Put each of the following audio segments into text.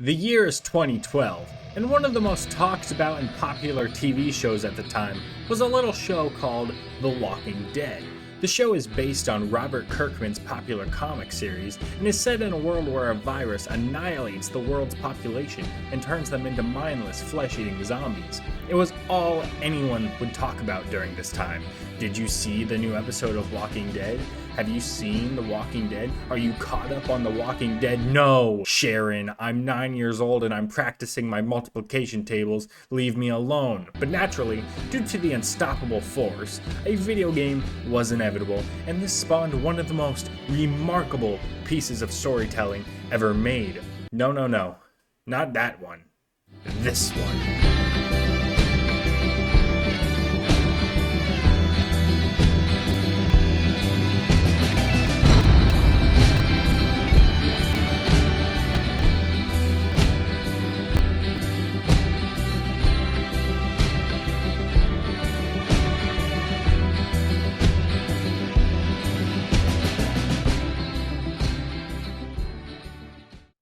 The year is 2012, and one of the most talked about and popular TV shows at the time was a little show called The Walking Dead. The show is based on Robert Kirkman's popular comic series and is set in a world where a virus annihilates the world's population and turns them into mindless, flesh-eating zombies. It was all anyone would talk about during this time. Did you see the new episode of Walking Dead? Have you seen The Walking Dead? Are you caught up on The Walking Dead? No! Sharon, I'm 9 years old and I'm practicing my multiplication tables. Leave me alone. But naturally, due to the unstoppable force, a video game was inevitable, and this spawned one of the most remarkable pieces of storytelling ever made. No, not that one. This one.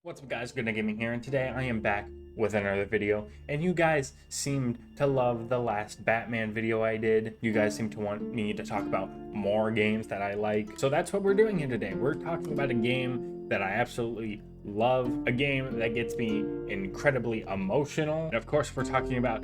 What's up guys, Good Gaming here, and today I am back with another video, and you guys seemed to love the last Batman video I did. You guys seem to want me to talk about more games that I like, so that's what we're doing here today. We're talking about a game that I absolutely love, a game that gets me incredibly emotional, and of course we're talking about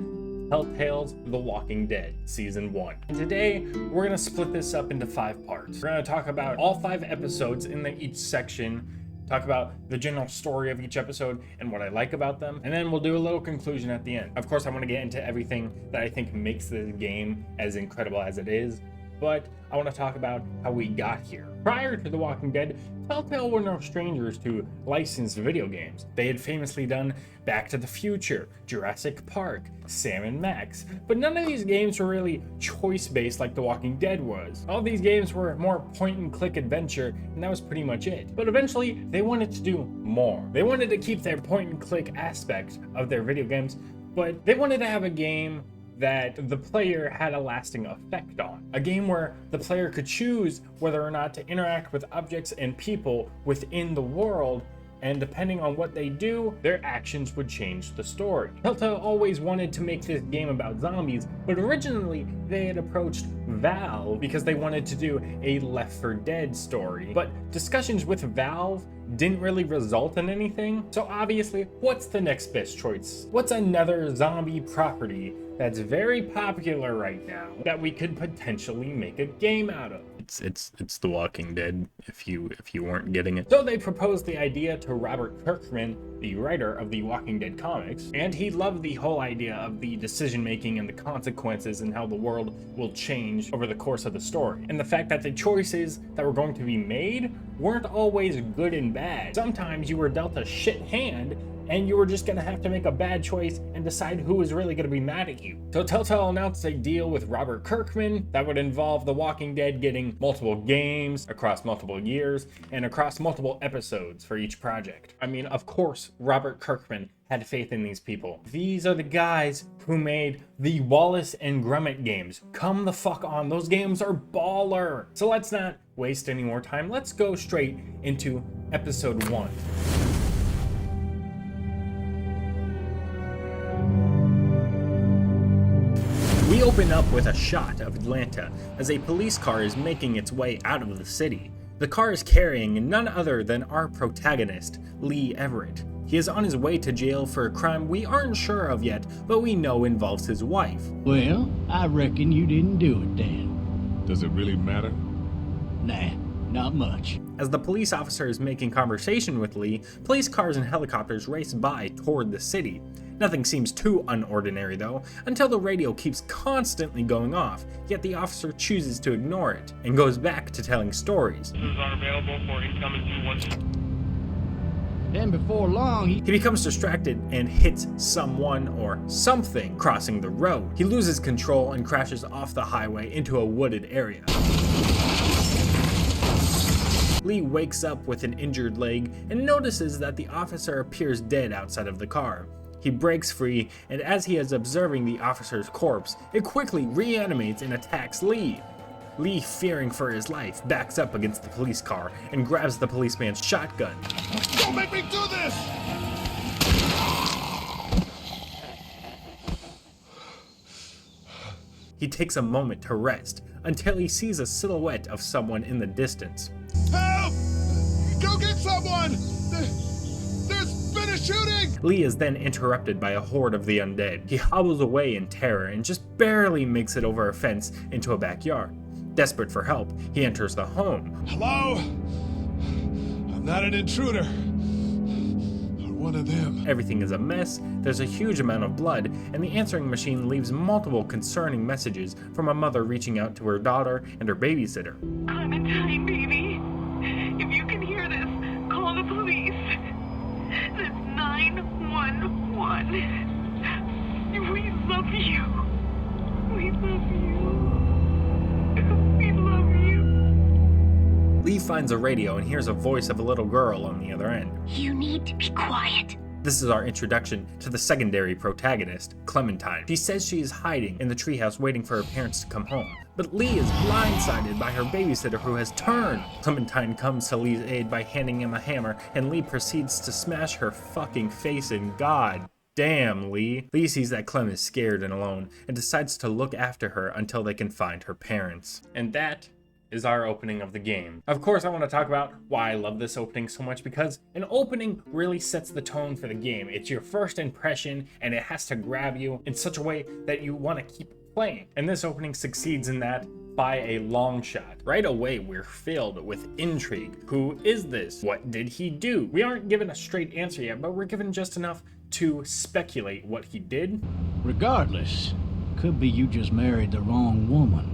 Telltale's The Walking Dead Season 1. And today, we're going to split this up into 5 parts. We're going to talk about all 5 episodes in each section, talk about the general story of each episode and what I like about them, and then we'll do a little conclusion at the end. Of course, I want to get into everything that I think makes this game as incredible as it is, but I want to talk about how we got here. Prior to The Walking Dead, Telltale were no strangers to licensed video games. They had famously done Back to the Future, Jurassic Park, Sam & Max, but none of these games were really choice-based like The Walking Dead was. All these games were more point-and-click adventure, and that was pretty much it. But eventually, they wanted to do more. They wanted to keep their point-and-click aspect of their video games, but they wanted to have a game that the player had a lasting effect on. A game where the player could choose whether or not to interact with objects and people within the world, and depending on what they do, their actions would change the story. Telltale always wanted to make this game about zombies, but originally they had approached Valve because they wanted to do a Left 4 Dead story. But discussions with Valve didn't really result in anything, so obviously, what's the next best choice? What's another zombie property that's very popular right now that we could potentially make a game out of? It's The Walking Dead, if you weren't getting it. So they proposed the idea to Robert Kirkman, the writer of the Walking Dead comics, and he loved the whole idea of the decision making and the consequences and how the world will change over the course of the story. And the fact that the choices that were going to be made weren't always good and bad. Sometimes you were dealt a shit hand and you were just gonna have to make a bad choice and decide who was really gonna be mad at you. So Telltale announced a deal with Robert Kirkman that would involve The Walking Dead getting multiple games across multiple years and across multiple episodes for each project. I mean, of course, Robert Kirkman had faith in these people. These are the guys who made the Wallace and Gromit games. Come the fuck on, those games are baller. So let's not waste any more time. Let's go straight into episode 1. We open up with a shot of Atlanta as a police car is making its way out of the city. The car is carrying none other than our protagonist, Lee Everett. He is on his way to jail for a crime we aren't sure of yet, but we know involves his wife. Well, I reckon you didn't do it then. Does it really matter? Nah, not much. As the police officer is making conversation with Lee, police cars and helicopters race by toward the city. Nothing seems too unordinary though, until the radio keeps constantly going off, yet the officer chooses to ignore it, and goes back to telling stories. Crews are available for incoming 2-1. Then before long, He becomes distracted and hits someone or something crossing the road. He loses control and crashes off the highway into a wooded area. Lee wakes up with an injured leg and notices that the officer appears dead outside of the car. He breaks free, and as he is observing the officer's corpse, it quickly reanimates and attacks Lee. Lee, fearing for his life, backs up against the police car and grabs the policeman's shotgun. Don't make me do this! he takes a moment to rest until he sees a silhouette of someone in the distance. Help! Go get someone! There's been a shooting! Lee is then interrupted by a horde of the undead. He hobbles away in terror and just barely makes it over a fence into a backyard. Desperate for help, he enters the home. Hello? I'm not an intruder. Or one of them. Everything is a mess, there's a huge amount of blood, and the answering machine leaves multiple concerning messages from a mother reaching out to her daughter and her babysitter. Clementine, baby. If you can hear this, call the police. That's 911. We love you. We love you. We love you. Lee finds a radio and hears a voice of a little girl on the other end. You need to be quiet. This is our introduction to the secondary protagonist, Clementine. She says she is hiding in the treehouse waiting for her parents to come home. But Lee is blindsided by her babysitter who has turned. Clementine comes to Lee's aid by handing him a hammer, and Lee proceeds to smash her fucking face in. God damn, Lee. Lee sees that Clem is scared and alone, and decides to look after her until they can find her parents. And that is our opening of the game. Of course, I want to talk about why I love this opening so much, because an opening really sets the tone for the game. It's your first impression, and it has to grab you in such a way that you want to keep playing. And this opening succeeds in that by a long shot. Right away, we're filled with intrigue. Who is this? What did he do? We aren't given a straight answer yet, but we're given just enough to speculate what he did. Regardless, could be you just married the wrong woman.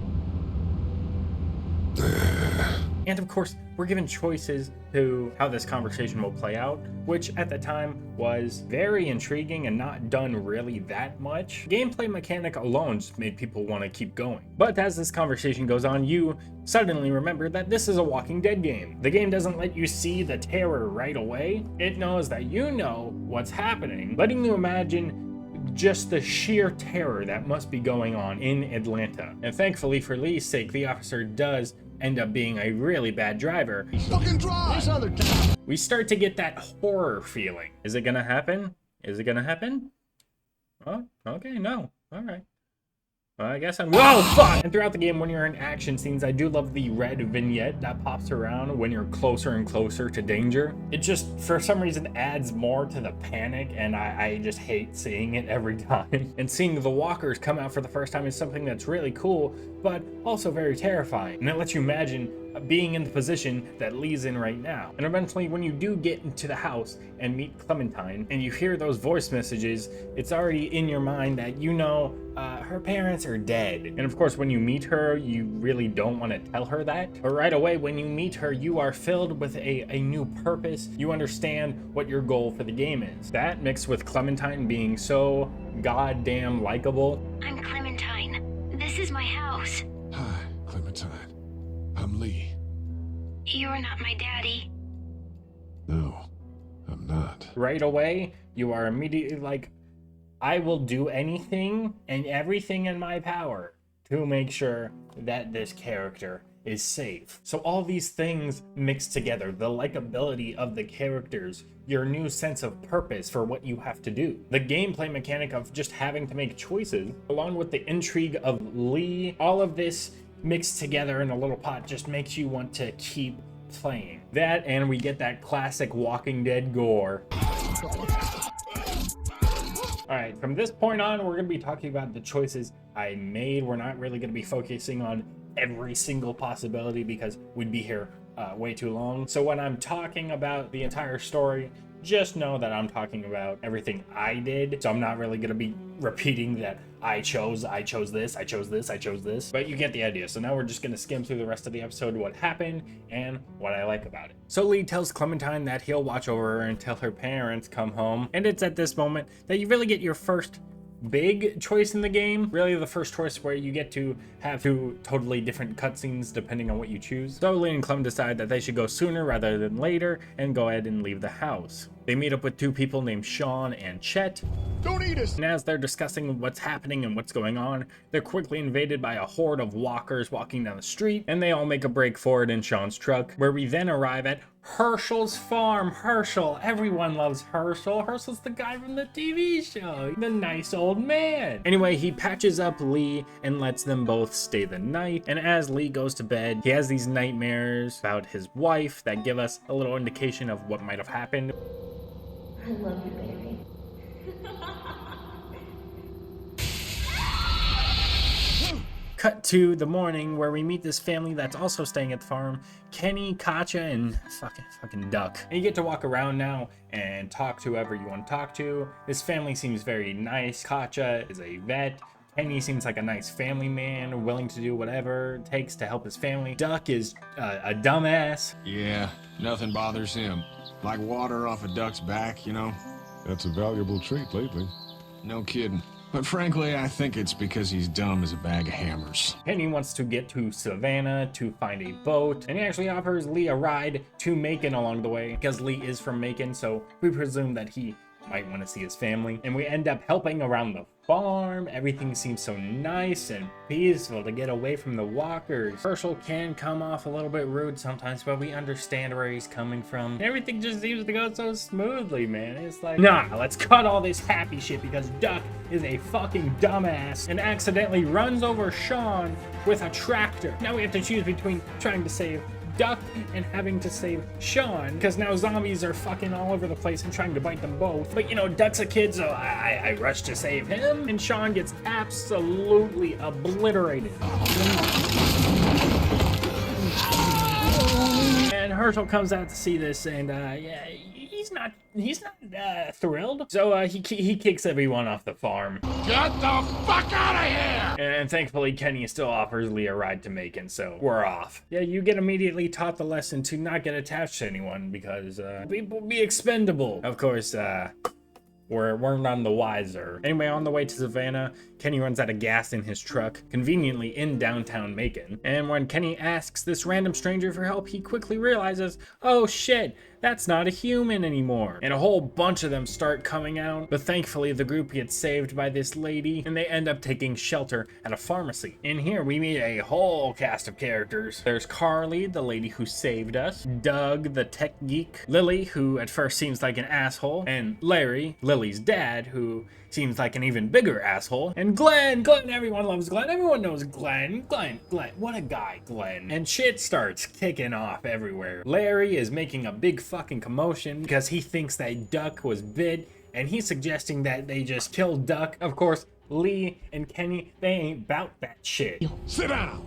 And of course, we're given choices to how this conversation will play out, which at the time was very intriguing and not done really that much. Gameplay mechanic alone just made people want to keep going. But as this conversation goes on, you suddenly remember that this is a Walking Dead game. The game doesn't let you see the terror right away. It knows that you know what's happening, letting you imagine just the sheer terror that must be going on in Atlanta. And thankfully for Lee's sake, the officer does end up being a really bad driver. Fucking drive! This other time. We start to get that horror feeling. Is it gonna happen? Is it gonna happen? Oh, okay, no. All right. Well, I guess I'm. Whoa, fuck! And throughout the game, when you're in action scenes, I do love the red vignette that pops around when you're closer and closer to danger. It just, for some reason, adds more to the panic, and I just hate seeing it every time. And seeing the walkers come out for the first time is something that's really cool, but also very terrifying. And it lets you imagine being in the position that Lee's in right now. And eventually, when you do get into the house and meet Clementine, and you hear those voice messages, it's already in your mind that you know her parents are dead. And of course, when you meet her, you really don't want to tell her that. But right away, when you meet her, you are filled with a new purpose. You understand what your goal for the game is. That mixed with Clementine being so goddamn likable. I'm Clementine. This is my house. Hi, Clementine. I'm Lee. You're not my daddy. No, I'm not. Right away, you are immediately like, I will do anything and everything in my power to make sure that this character is safe. So all these things mixed together, the likability of the characters, your new sense of purpose for what you have to do, the gameplay mechanic of just having to make choices, along with the intrigue of Lee, all of this mixed together in a little pot just makes you want to keep playing. That, and we get that classic Walking Dead gore. Alright, from this point on, we're going to be talking about the choices I made. We're not really going to be focusing on every single possibility because we'd be here way too long. So when I'm talking about the entire story, just know that I'm talking about everything I did. So I'm not really going to be repeating that I chose this, I chose this, but you get the idea. So now we're just going to skim through the rest of the episode, what happened and what I like about it. So Lee tells Clementine that he'll watch over her until her parents come home. And it's at this moment that you really get your first big choice in the game, really the first choice where you get to have two totally different cutscenes depending on what you choose. So Lee and Clem decide that they should go sooner rather than later and go ahead and leave the house. They meet up with two people named Sean and Chet. Don't eat us! And as they're discussing what's happening and what's going on, they're quickly invaded by a horde of walkers walking down the street, and they all make a break for it in Sean's truck, where we then arrive at Herschel's farm. Herschel, everyone loves Herschel. Herschel's the guy from the TV show, the nice old man. Anyway, he patches up Lee and lets them both stay the night, and as Lee goes to bed, he has these nightmares about his wife that give us a little indication of what might have happened. I love you, baby. Cut to the morning where we meet this family that's also staying at the farm. Kenny, Katja, and fucking Duck. And you get to walk around now and talk to whoever you want to talk to. This family seems very nice. Katja is a vet. Kenny seems like a nice family man, willing to do whatever it takes to help his family. Duck is a dumbass. Yeah, nothing bothers him. Like water off a duck's back, you know? That's a valuable trait lately. No kidding. But frankly, I think it's because he's dumb as a bag of hammers. Kenny wants to get to Savannah to find a boat, and he actually offers Lee a ride to Macon along the way, because Lee is from Macon, so we presume that he might want to see his family. And we end up helping around the farm. Everything seems so nice and peaceful to get away from the walkers. Herschel can come off a little bit rude sometimes, but we understand where he's coming from. And everything just seems to go so smoothly, man. It's like, nah, let's cut all this happy shit because Duck is a fucking dumbass and accidentally runs over Sean with a tractor. Now we have to choose between trying to save Duck and having to save Sean, because now zombies are fucking all over the place and trying to bite them both. But you know, Duck's a kid, so I rush to save him, and Sean gets absolutely obliterated. And Herschel comes out to see this, and yeah, he's not thrilled. So he kicks everyone off the farm. Get the fuck out of here! And thankfully, Kenny still offers Lee a ride to Macon, so we're off. Yeah, you get immediately taught the lesson to not get attached to anyone because people be expendable. Of course, we're none the wiser. Anyway, on the way to Savannah, Kenny runs out of gas in his truck, conveniently in downtown Macon. And when Kenny asks this random stranger for help, he quickly realizes, oh shit, that's not a human anymore. And a whole bunch of them start coming out, but thankfully the group gets saved by this lady, and they end up taking shelter at a pharmacy. In here, we meet a whole cast of characters. There's Carly, the lady who saved us, Doug, the tech geek, Lily, who at first seems like an asshole, and Larry, Lily's dad, who seems like an even bigger asshole, and Glenn, everyone loves Glenn, everyone knows Glenn, what a guy, Glenn. And shit starts kicking off everywhere. Larry is making a big fucking commotion because he thinks that Duck was bit, and he's suggesting that they just kill Duck. Of course, Lee and Kenny, they ain't bout that shit. Sit down!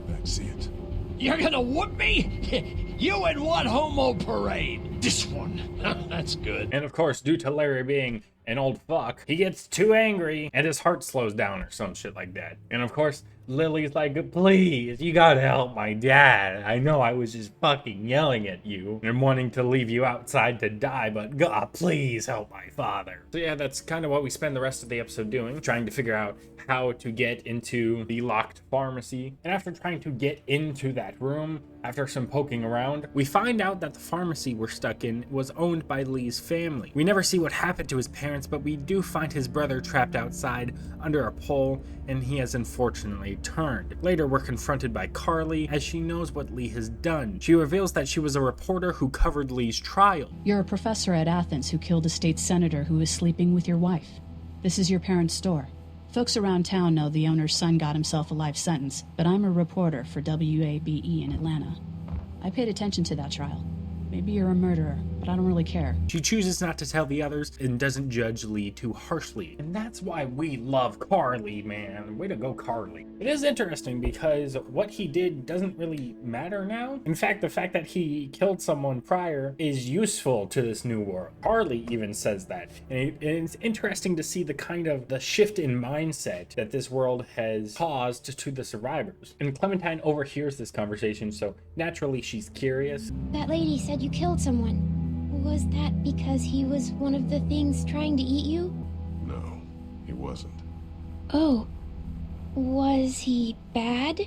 That's it. You're gonna whoop me? You in what homo parade? This one. That's good. And of course, due to Larry being an old fuck, he gets too angry and his heart slows down or some shit like that. And of course, Lily's like, please, you gotta help my dad. I know I was just fucking yelling at you and wanting to leave you outside to die, but God, please help my father. So yeah, that's kind of what we spend the rest of the episode doing, trying to figure out how to get into the locked pharmacy. And after trying to get into that room, after some poking around, we find out that the pharmacy we're stuck in was owned by Lee's family. We never see what happened to his parents, but we do find his brother trapped outside under a pole, and he has unfortunately turned. Later, we're confronted by Carly as she knows what Lee has done. She reveals that she was a reporter who covered Lee's trial. You're a professor at Athens who killed a state senator who was sleeping with your wife. This is your parents' store. Folks around town know the owner's son got himself a life sentence, but I'm a reporter for WABE in Atlanta. I paid attention to that trial. Maybe you're a murderer, but I don't really care. She chooses not to tell the others and doesn't judge Lee too harshly. And that's why we love Carly, man. Way to go, Carly. It is interesting because what he did doesn't really matter now. In fact, the fact that he killed someone prior is useful to this new world. Carly even says that. And it's interesting to see the shift in mindset that this world has caused to the survivors. And Clementine overhears this conversation, so naturally she's curious. That lady said you killed someone. Was that because he was one of the things trying to eat you? No, he wasn't. Oh. Was he bad?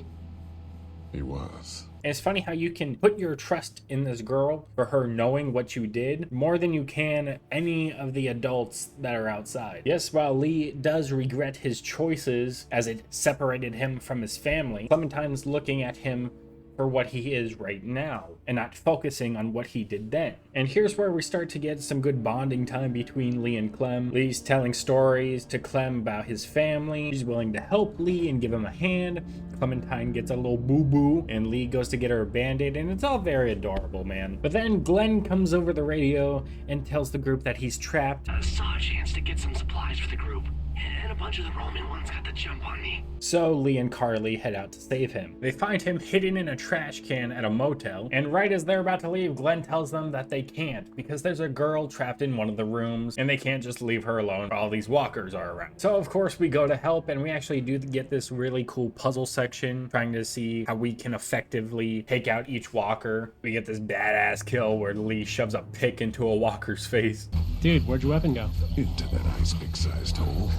He was. And it's funny how you can put your trust in this girl for her knowing what you did more than you can any of the adults that are outside. Yes, while Lee does regret his choices as it separated him from his family, Clementine's looking at him for what he is right now and not focusing on what he did then. And here's where we start to get some good bonding time between Lee and Clem. Lee's telling stories to Clem about his family. She's willing to help Lee and give him a hand. Clementine gets a little boo-boo and Lee goes to get her a band-aid, and it's all very adorable, man. But then Glenn comes over the radio and tells the group that he's trapped. I saw a chance to get some supplies for the group, and a bunch of the Roman ones got the jump on me. So Lee and Carly head out to save him. They find him hidden in a trash can at a motel, and right as they're about to leave, Glenn tells them that they can't because there's a girl trapped in one of the rooms and they can't just leave her alone while all these walkers are around. So of course we go to help, and we actually do get this really cool puzzle section trying to see how we can effectively take out each walker. We get this badass kill where Lee shoves a pick into a walker's face. Dude, where'd your weapon go? Into that ice pick-sized hole.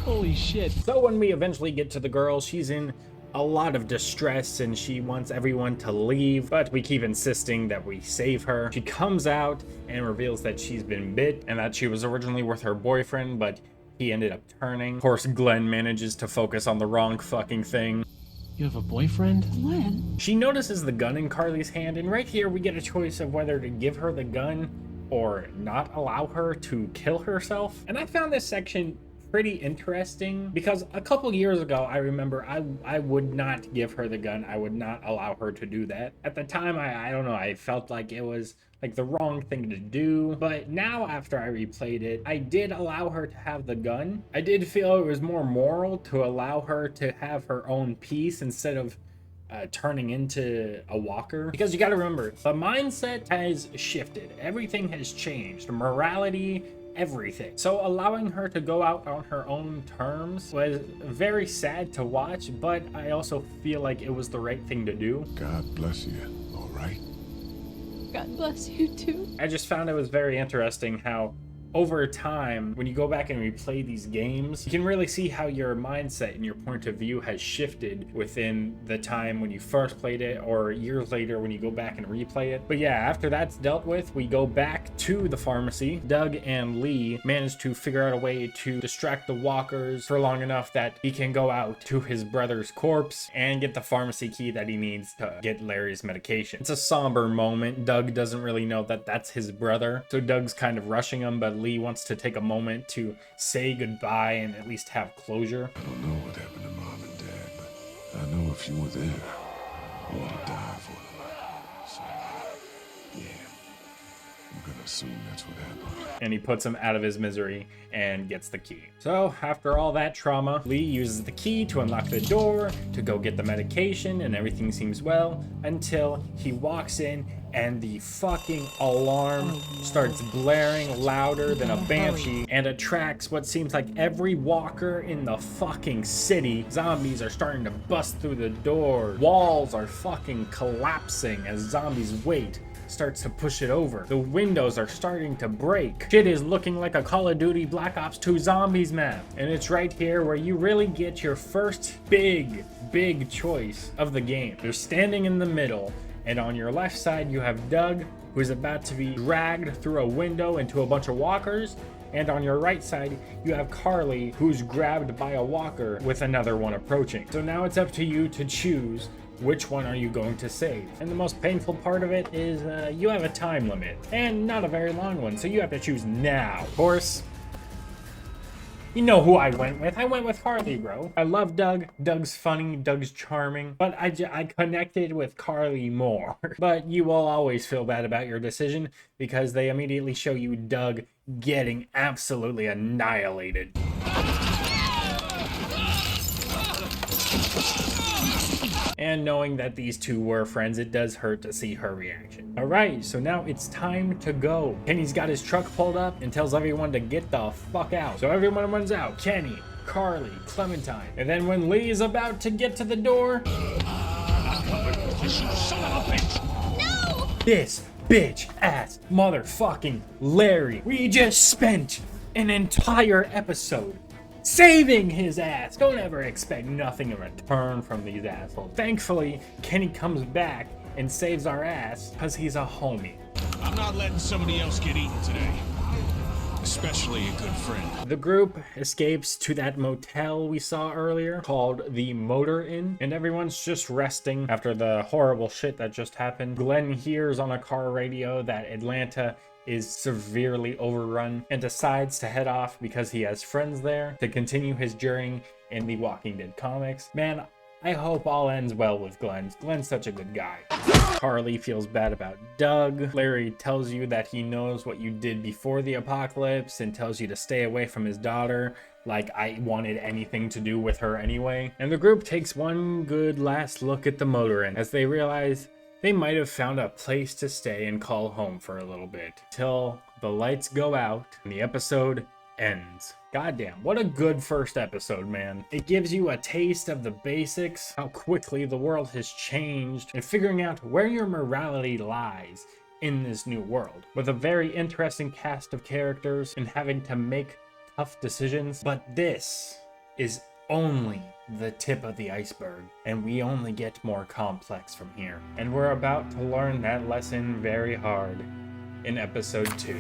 Holy shit. So when we eventually get to the girl, she's in a lot of distress and she wants everyone to leave, but we keep insisting that we save her. She comes out and reveals that she's been bit and that she was originally with her boyfriend, but he ended up turning. Of course, Glenn manages to focus on the wrong fucking thing. You have a boyfriend? Glenn? She notices the gun in Carly's hand, and right here we get a choice of whether to give her the gun or not allow her to kill herself. And I found this section pretty interesting because a couple years ago I remember I would not give her the gun. I would not allow her to do that. At the time, I don't know, I felt like it was like the wrong thing to do, but now after I replayed it, I did allow her to have the gun. I did feel it was more moral to allow her to have her own piece instead of turning into a walker, because you got to remember, the mindset has shifted. Everything has changed. Morality, everything. So allowing her to go out on her own terms was very sad to watch, but I also feel like it was the right thing to do. God bless you, all right? God bless you too. I just found it was very interesting how over time, when you go back and replay these games, you can really see how your mindset and your point of view has shifted within the time when you first played it or years later when you go back and replay it. But yeah, after that's dealt with, we go back to the pharmacy. Doug and Lee manage to figure out a way to distract the walkers for long enough that he can go out to his brother's corpse and get the pharmacy key that he needs to get Larry's medication. It's a somber moment. Doug doesn't really know that that's his brother, so Doug's kind of rushing him, but Lee wants to take a moment to say goodbye and at least have closure. I don't know what happened to Mom and Dad, but I know if you were there, you would have died for them. So, yeah, I'm gonna assume that's what happened. And he puts him out of his misery and gets the key. So after all that trauma, Lee uses the key to unlock the door to go get the medication, and everything seems well until he walks in and the fucking alarm starts blaring louder than a banshee and attracts what seems like every walker in the fucking city. Zombies are starting to bust through the door. Walls are fucking collapsing as zombies wait. Starts to push it over. The windows are starting to break. Shit is looking like a Call of Duty Black Ops 2 Zombies map. And it's right here where you really get your first big choice of the game. You're standing in the middle, and on your left side you have Doug, who's about to be dragged through a window into a bunch of walkers. And on your right side, you have Carly, who's grabbed by a walker with another one approaching. So now it's up to you to choose which one are you going to save. And the most painful part of it is you have a time limit, and not a very long one, so you have to choose now. Of course, you know who I went with. I went with Carly, bro. I love Doug. Doug's funny. Doug's charming. But I connected with Carly more. But you will always feel bad about your decision because they immediately show you Doug getting absolutely annihilated. And knowing that these two were friends, it does hurt to see her reaction. All right, so now it's time to go. Kenny's got his truck pulled up and tells everyone to get the fuck out. So everyone runs out. Kenny, Carly, Clementine. And then when Lee is about to get to the door... No! This bitch ass motherfucking Larry. We just spent an entire episode saving his ass. Don't ever expect nothing in return from these assholes. Thankfully, Kenny comes back and saves our ass because he's a homie. I'm not letting somebody else get eaten today. Especially a good friend. The group escapes to that motel we saw earlier called the Motor Inn, and everyone's just resting after the horrible shit that just happened. Glenn hears on a car radio that Atlanta is severely overrun and decides to head off because he has friends there to continue his journey in the Walking Dead comics. Man, I hope all ends well with Glenn. Glenn's such a good guy. Carly feels bad about Doug. Larry tells you that he knows what you did before the apocalypse and tells you to stay away from his daughter, like I wanted anything to do with her anyway. And the group takes one good last look at the Motor Inn as they realize they might have found a place to stay and call home for a little bit, till the lights go out and the episode ends. Goddamn, what a good first episode, man. It gives you a taste of the basics, how quickly the world has changed, and figuring out where your morality lies in this new world. With a very interesting cast of characters and having to make tough decisions. But this is only the tip of the iceberg, and we only get more complex from here. And we're about to learn that lesson very hard in episode 2.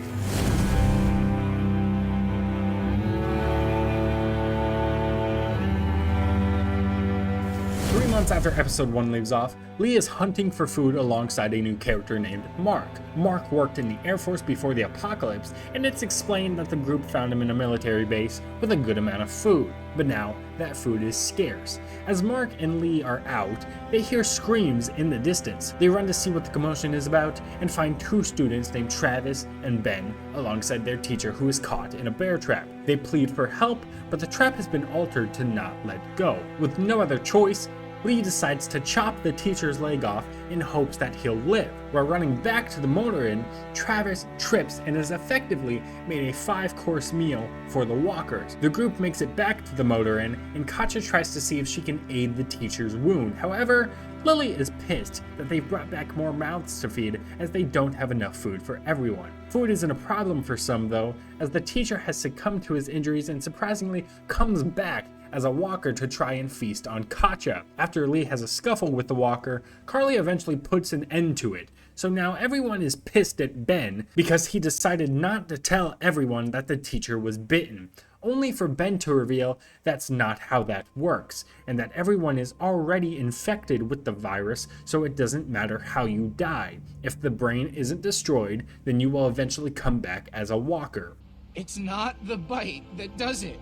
3 months after episode 1 leaves off, Lee is hunting for food alongside a new character named Mark. Mark worked in the Air Force before the apocalypse, and it's explained that the group found him in a military base with a good amount of food. But now, that food is scarce. As Mark and Lee are out, they hear screams in the distance. They run to see what the commotion is about and find 2 students named Travis and Ben alongside their teacher who is caught in a bear trap. They plead for help, but the trap has been altered to not let go. With no other choice, Lee decides to chop the teacher's leg off in hopes that he'll live. While running back to the Motor Inn, Travis trips and has effectively made a 5-course meal for the walkers. The group makes it back to the Motor Inn, and Katja tries to see if she can aid the teacher's wound. However, Lily is pissed that they've brought back more mouths to feed as they don't have enough food for everyone. Food isn't a problem for some though, as the teacher has succumbed to his injuries and surprisingly comes back as a walker to try and feast on Katja. After Lee has a scuffle with the walker, Carly eventually puts an end to it. So now everyone is pissed at Ben because he decided not to tell everyone that the teacher was bitten, only for Ben to reveal that's not how that works, and that everyone is already infected with the virus, so it doesn't matter how you die. If the brain isn't destroyed, then you will eventually come back as a walker. It's not the bite that does it.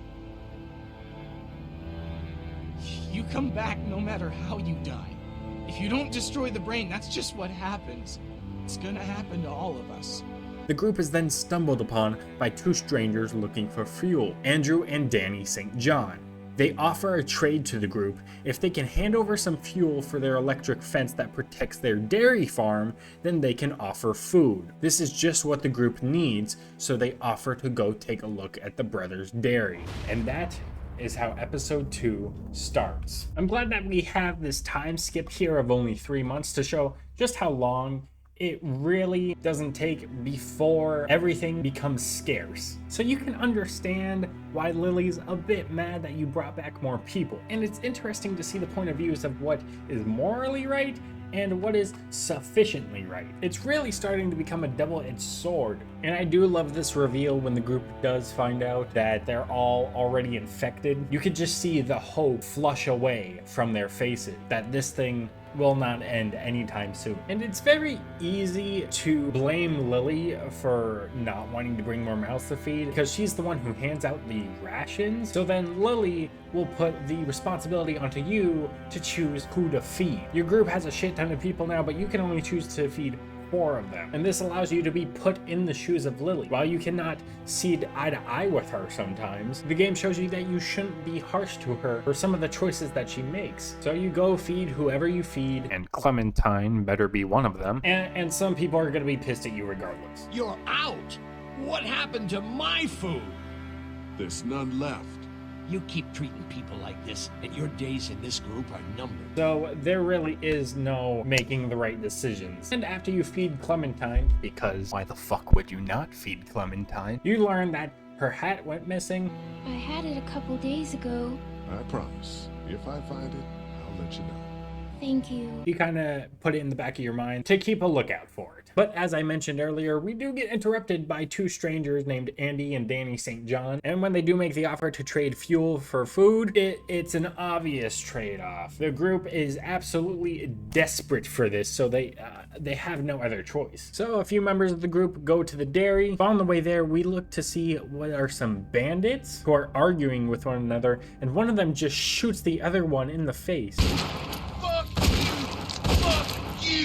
You come back no matter how you die. If you don't destroy the brain, that's just what happens. It's gonna happen to all of us. The group is then stumbled upon by 2 strangers looking for fuel, Andrew and Danny St. John. They offer a trade to the group. If they can hand over some fuel for their electric fence that protects their dairy farm, then they can offer food. This is just what the group needs, so they offer to go take a look at the brothers' dairy. And that is how episode 2 starts. I'm glad that we have this time skip here of only 3 months to show just how long it really doesn't take before everything becomes scarce. So you can understand why Lily's a bit mad that you brought back more people. And it's interesting to see the point of views of what is morally right and what is sufficiently right. It's really starting to become a double-edged sword. And I do love this reveal when the group does find out that they're all already infected. You could just see the hope flush away from their faces, that this thing will not end anytime soon. And it's very easy to blame Lily for not wanting to bring more mouths to feed because she's the one who hands out the rations. So then Lily will put the responsibility onto you to choose who to feed. Your group has a shit ton of people now, but you can only choose to feed 4 of them. And this allows you to be put in the shoes of Lily. While you cannot see eye to eye with her sometimes, the game shows you that you shouldn't be harsh to her for some of the choices that she makes. So you go feed whoever you feed, and Clementine better be one of them. And some people are gonna be pissed at you regardless. You're out! What happened to my food? There's none left. You keep treating people like this, and your days in this group are numbered. So there really is no making the right decisions. And after you feed Clementine, because why the fuck would you not feed Clementine, you learn that her hat went missing. I had it a couple days ago. I promise. If I find it, I'll let you know. Thank you. You kind of put it in the back of your mind to keep a lookout for it. But as I mentioned earlier, we do get interrupted by two strangers named Andy and Danny St. John. And when they do make the offer to trade fuel for food, it's an obvious trade-off. The group is absolutely desperate for this, so they have no other choice. So a few members of the group go to the dairy. On the way there, we look to see what are some bandits who are arguing with one another, and one of them just shoots the other one in the face.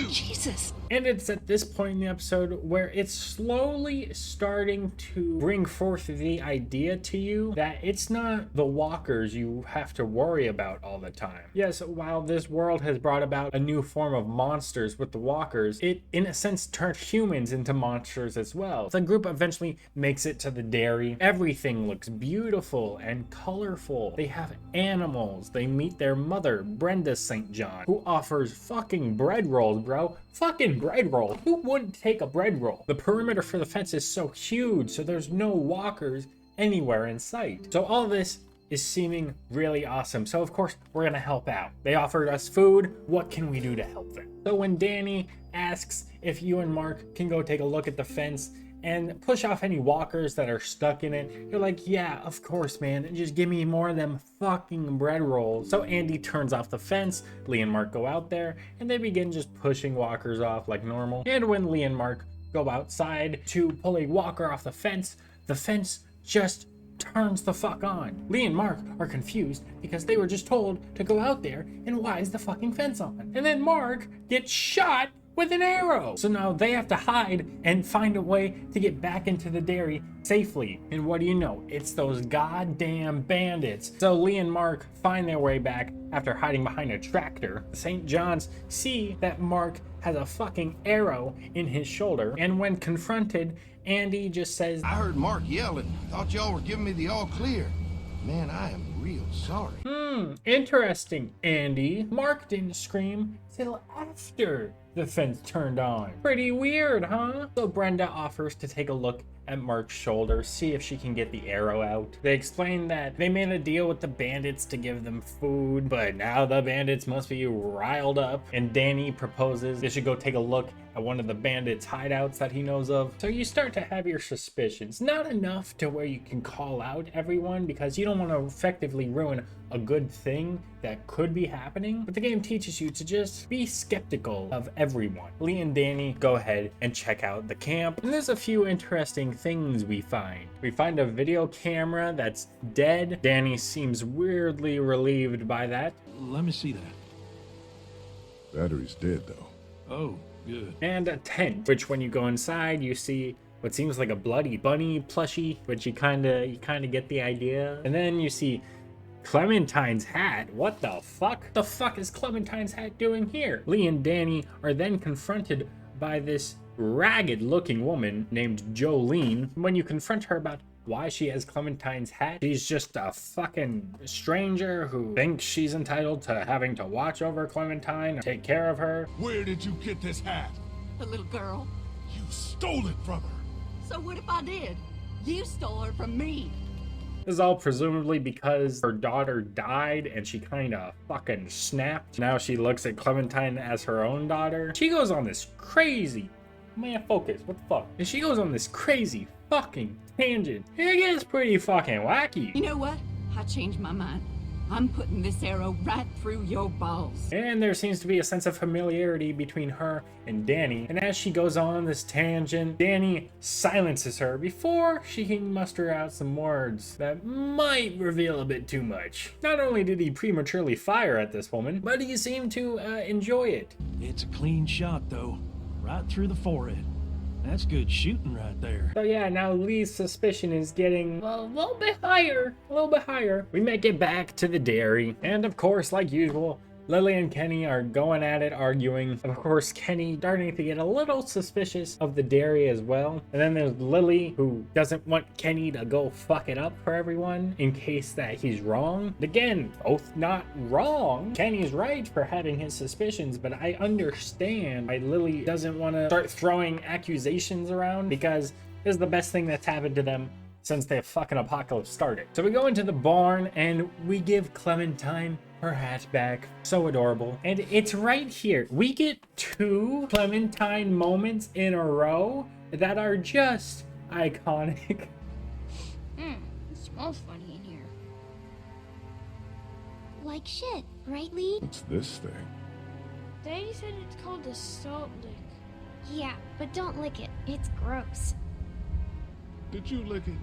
Jesus. And it's at this point in the episode where it's slowly starting to bring forth the idea to you that it's not the walkers you have to worry about all the time. Yes, while this world has brought about a new form of monsters with the walkers, it in a sense turned humans into monsters as well. The group eventually makes it to the dairy. Everything looks beautiful and colorful. They have animals. They meet their mother, Brenda St. John, who offers fucking bread rolls, bro. Fucking bread roll. Who wouldn't take a bread roll? The perimeter for the fence is so huge, so there's no walkers anywhere in sight. So all this is seeming really awesome. So of course, we're gonna help out. They offered us food. What can we do to help them? So when Danny asks if you and Mark can go take a look at the fence and push off any walkers that are stuck in it, you're like, yeah, of course, man. And just give me more of them fucking bread rolls. So Andy turns off the fence. Lee and Mark go out there and they begin just pushing walkers off like normal. And when Lee and Mark go outside to pull a walker off the fence just turns the fuck on. Lee and Mark are confused because they were just told to go out there, and why is the fucking fence on? And then Mark gets shot with an arrow. So now they have to hide and find a way to get back into the dairy safely. And what do you know? It's those goddamn bandits. So Lee and Mark find their way back after hiding behind a tractor. St. John's see that Mark has a fucking arrow in his shoulder, and when confronted, Andy just says, I heard Mark yelling. Thought y'all were giving me the all clear. Man, I am real sorry. Interesting, Andy. Mark didn't scream till after the fence turned on. Pretty weird, huh? So Brenda offers to take a look at Mark's shoulder, see if she can get the arrow out. They explain that they made a deal with the bandits to give them food, but now the bandits must be riled up, and Danny proposes they should go take a look at one of the bandits' hideouts that he knows of. So you start to have your suspicions. Not enough to where you can call out everyone because you don't want to effectively ruin a good thing that could be happening, but the game teaches you to just be skeptical of everyone. Lee and Danny go ahead and check out the camp, and there's a few interesting things we find. We find a video camera that's dead. Danny seems weirdly relieved by that. Let me see that. Battery's dead, though. Oh, good. And a tent, which when you go inside, you see what seems like a bloody bunny plushie, which you kind of get the idea. And then you see Clementine's hat. What the fuck? The fuck is Clementine's hat doing here? Lee and Danny are then confronted by this ragged looking woman named Jolene. When you confront her about why she has Clementine's hat, she's just a fucking stranger who thinks she's entitled to having to watch over Clementine and take care of her. Where did you get this hat? The little girl. You stole it from her. So what if I did? You stole her from me. This is all presumably because her daughter died and she kind of fucking snapped. Now she looks at Clementine as her own daughter. She goes on this crazy, man, focus, what the fuck? And she goes on this crazy fucking tangent. It gets pretty fucking wacky. You know what? I changed my mind. I'm putting this arrow right through your balls. And there seems to be a sense of familiarity between her and Danny. And as she goes on this tangent, Danny silences her before she can muster out some words that might reveal a bit too much. Not only did he prematurely fire at this woman, but he seemed to enjoy it. It's a clean shot, though. Right through the forehead. That's good shooting right there. So yeah, now Lee's suspicion is getting a little bit higher. We make it back to the dairy. And of course, like usual, Lily and Kenny are going at it, arguing. Of course, Kenny starting to get a little suspicious of the dairy as well. And then there's Lily, who doesn't want Kenny to go fuck it up for everyone in case that he's wrong. Again, both not wrong. Kenny's right for having his suspicions, but I understand why Lily doesn't want to start throwing accusations around, because this is the best thing that's happened to them since the fucking apocalypse started. So we go into the barn and we give Clementine her hat back. So adorable. And it's right here. We get 2 Clementine moments in a row that are just iconic. It smells funny in here. Like shit, right, Lee? What's this thing? Daddy said it's called a salt lick. Yeah, but don't lick it. It's gross. Did you lick it?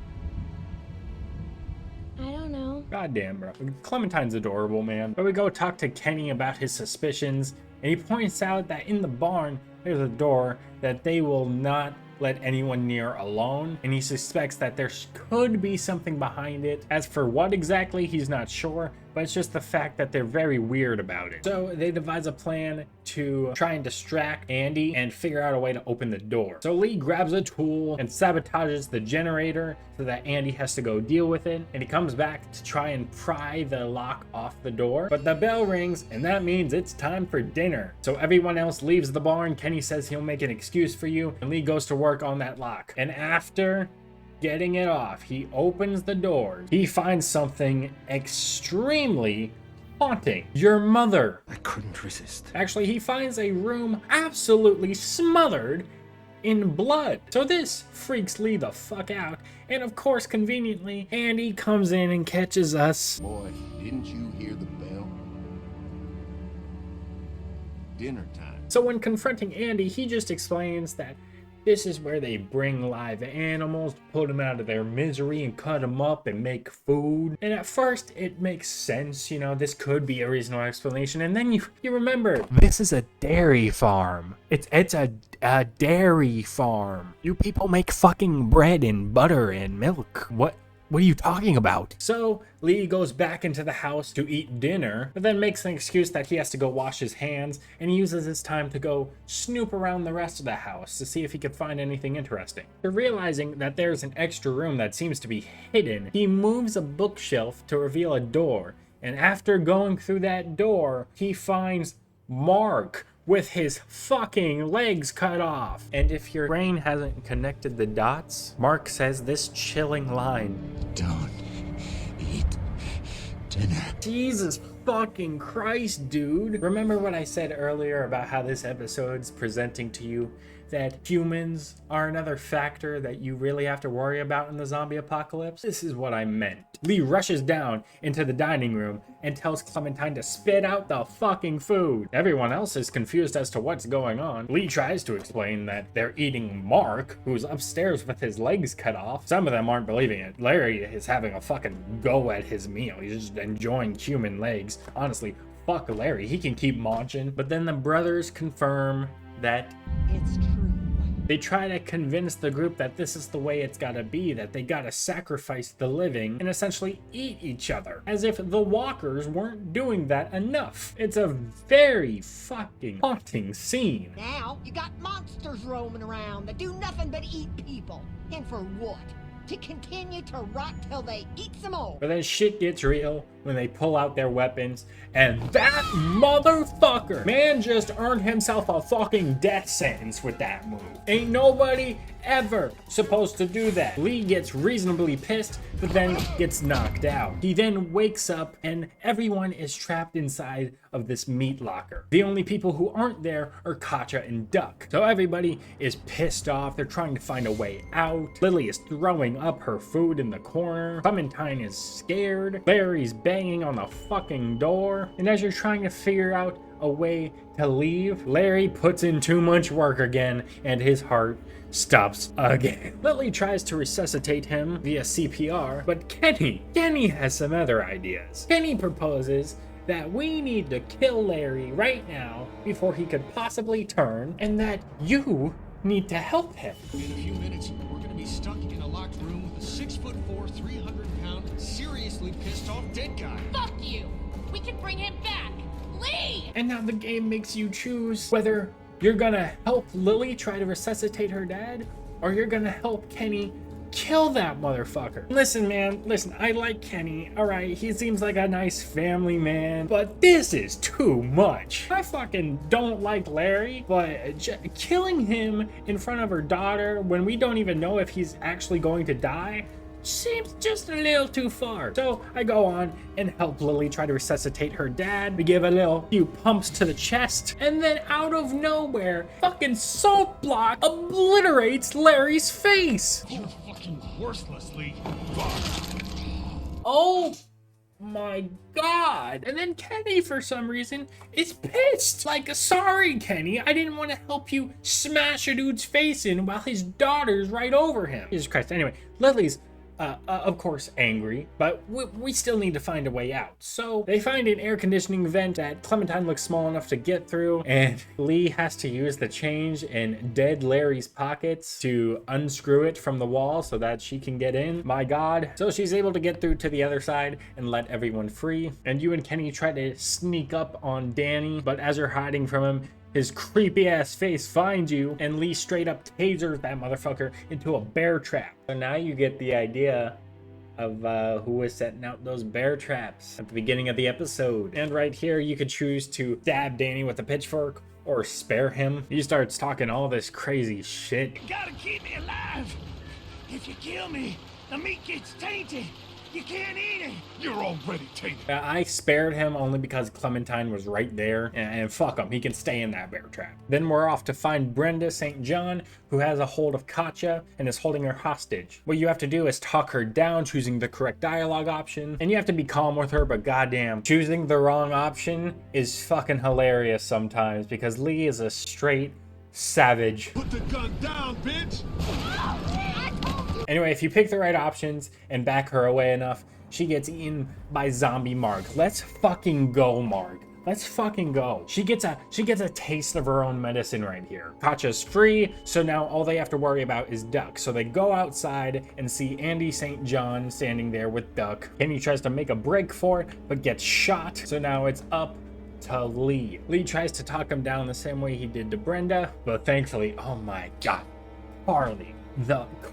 I don't know. Goddamn, bro. Clementine's adorable, man. But we go talk to Kenny about his suspicions, and he points out that in the barn, there's a door that they will not let anyone near alone, and he suspects that there could be something behind it. As for what exactly, he's not sure, but it's just the fact that they're very weird about it. So they devise a plan to try and distract Andy and figure out a way to open the door. So Lee grabs a tool and sabotages the generator so that Andy has to go deal with it, and he comes back to try and pry the lock off the door, but the bell rings and that means it's time for dinner. So everyone else leaves the barn. Kenny says he'll make an excuse for you, and Lee goes to work on that lock, and after getting it off, he opens the door. He finds something extremely haunting. Your mother. I couldn't resist. Actually, he finds a room absolutely smothered in blood. So this freaks Lee the fuck out. And of course, conveniently, Andy comes in and catches us. Boy, didn't you hear the bell? Dinner time. So when confronting Andy, he just explains that this is where they bring live animals, put them out of their misery and cut them up and make food. And at first it makes sense, you know, this could be a reasonable explanation. And then you remember, this is a dairy farm. It's a dairy farm. You people make fucking bread and butter and milk. What are you talking about? So Lee goes back into the house to eat dinner, but then makes an excuse that he has to go wash his hands, and he uses his time to go snoop around the rest of the house to see if he could find anything interesting. After realizing that there's an extra room that seems to be hidden, he moves a bookshelf to reveal a door, and after going through that door, he finds Mark with his fucking legs cut off. And if your brain hasn't connected the dots, Mark says this chilling line: "Don't eat dinner." Jesus fucking Christ, dude. Remember what I said earlier about how this episode's presenting to you that humans are another factor that you really have to worry about in the zombie apocalypse? This is what I meant. Lee rushes down into the dining room and tells Clementine to spit out the fucking food. Everyone else is confused as to what's going on. Lee tries to explain that they're eating Mark, who's upstairs with his legs cut off. Some of them aren't believing it. Larry is having a fucking go at his meal. He's just enjoying human legs. Honestly, fuck Larry. He can keep munching. But then the brothers confirm that it's true. They try to convince the group that this is the way it's gotta be, that they gotta sacrifice the living and essentially eat each other, as if the walkers weren't doing that enough. It's a very fucking haunting scene. Now you got monsters roaming around that do nothing but eat people. And for what? To continue to rot till they eat some more. But then shit gets real when they pull out their weapons, and that motherfucker, man, just earned himself a fucking death sentence with that move. Ain't nobody ever supposed to do that. Lee gets reasonably pissed, but then gets knocked out. He then wakes up and everyone is trapped inside of this meat locker. The only people who aren't there are Katja and Duck. So everybody is pissed off. They're trying to find a way out. Lily is throwing up her food in the corner. Clementine is scared. Larry's banging on the fucking door. And as you're trying to figure out a way to leave, Larry puts in too much work again and his heart stops again. Lily tries to resuscitate him via CPR, but Kenny has some other ideas. Kenny proposes that we need to kill Larry right now before he could possibly turn, and that you need to help him. In a few minutes, we're gonna be stuck in a locked room with a 6'4", 300-pound, seriously pissed off dead guy. Fuck you! We can bring him back! Lee! And now the game makes you choose whether you're gonna help Lily try to resuscitate her dad, or you're gonna help Kenny kill that motherfucker. Listen, man, listen, I like Kenny, alright? He seems like a nice family man, but this is too much. I fucking don't like Larry, but killing him in front of her daughter when we don't even know if he's actually going to die seems just a little too far. So I go on and help Lily try to resuscitate her dad. We give a few pumps to the chest, and then out of nowhere, fucking salt block obliterates Larry's face. You're fucking worthless, Lee. Oh my god. And then Kenny, for some reason, is pissed. Like, sorry, Kenny, I didn't want to help you smash a dude's face in while his daughter's right over him. Jesus Christ. Anyway, Lily's of course angry, but we still need to find a way out. So they find an air conditioning vent that Clementine looks small enough to get through, and Lee has to use the change in dead Larry's pockets to unscrew it from the wall so that she can get in. My god. So she's able to get through to the other side and let everyone free. And you and Kenny try to sneak up on Danny, but as you're hiding from him, his creepy ass face finds you, and Lee straight up tasers that motherfucker into a bear trap. So now you get the idea of who was setting out those bear traps at the beginning of the episode. And right here, you could choose to stab Danny with a pitchfork or spare him. He starts talking all this crazy shit. You gotta keep me alive. If you kill me, the meat gets tainted. You can't eat it. You're already tainted. I spared him only because Clementine was right there, and fuck him, he can stay in that bear trap. Then we're off to find Brenda St. John, who has a hold of Katja and is holding her hostage. What you have to do is talk her down, choosing the correct dialogue option, and you have to be calm with her, but goddamn, choosing the wrong option is fucking hilarious sometimes, because Lee is a straight savage. Put the gun down, bitch! Anyway, if you pick the right options and back her away enough, she gets eaten by zombie Mark. Let's fucking go, Mark. Let's fucking go. She gets a taste of her own medicine right here. Katja's free, so now all they have to worry about is Duck. So they go outside and see Andy St. John standing there with Duck. Kenny tries to make a break for it, but gets shot. So now it's up to Lee. Lee tries to talk him down the same way he did to Brenda, but thankfully, oh my god,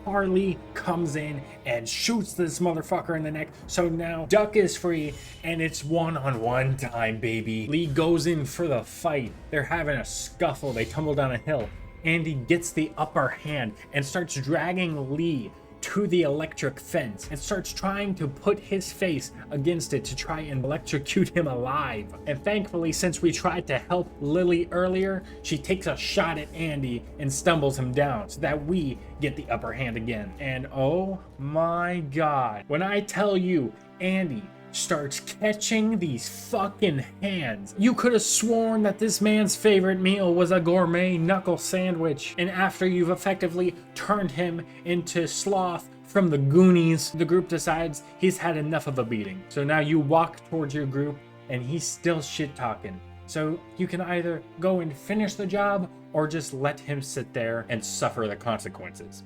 Carly comes in and shoots this motherfucker in the neck. So now Duck is free and it's one-on-one time, baby. Lee goes in for the fight. They're having a scuffle. They tumble down a hill. Andy gets the upper hand and starts dragging Lee to the electric fence and starts trying to put his face against it to try and electrocute him alive. And thankfully, since we tried to help Lily earlier, she takes a shot at Andy and stumbles him down so that we get the upper hand again. And oh my god, when I tell you Andy starts catching these fucking hands, you could have sworn that this man's favorite meal was a gourmet knuckle sandwich. And after you've effectively turned him into Sloth from the Goonies, the group decides he's had enough of a beating. So now you walk towards your group and he's still shit talking. So you can either go and finish the job or just let him sit there and suffer the consequences.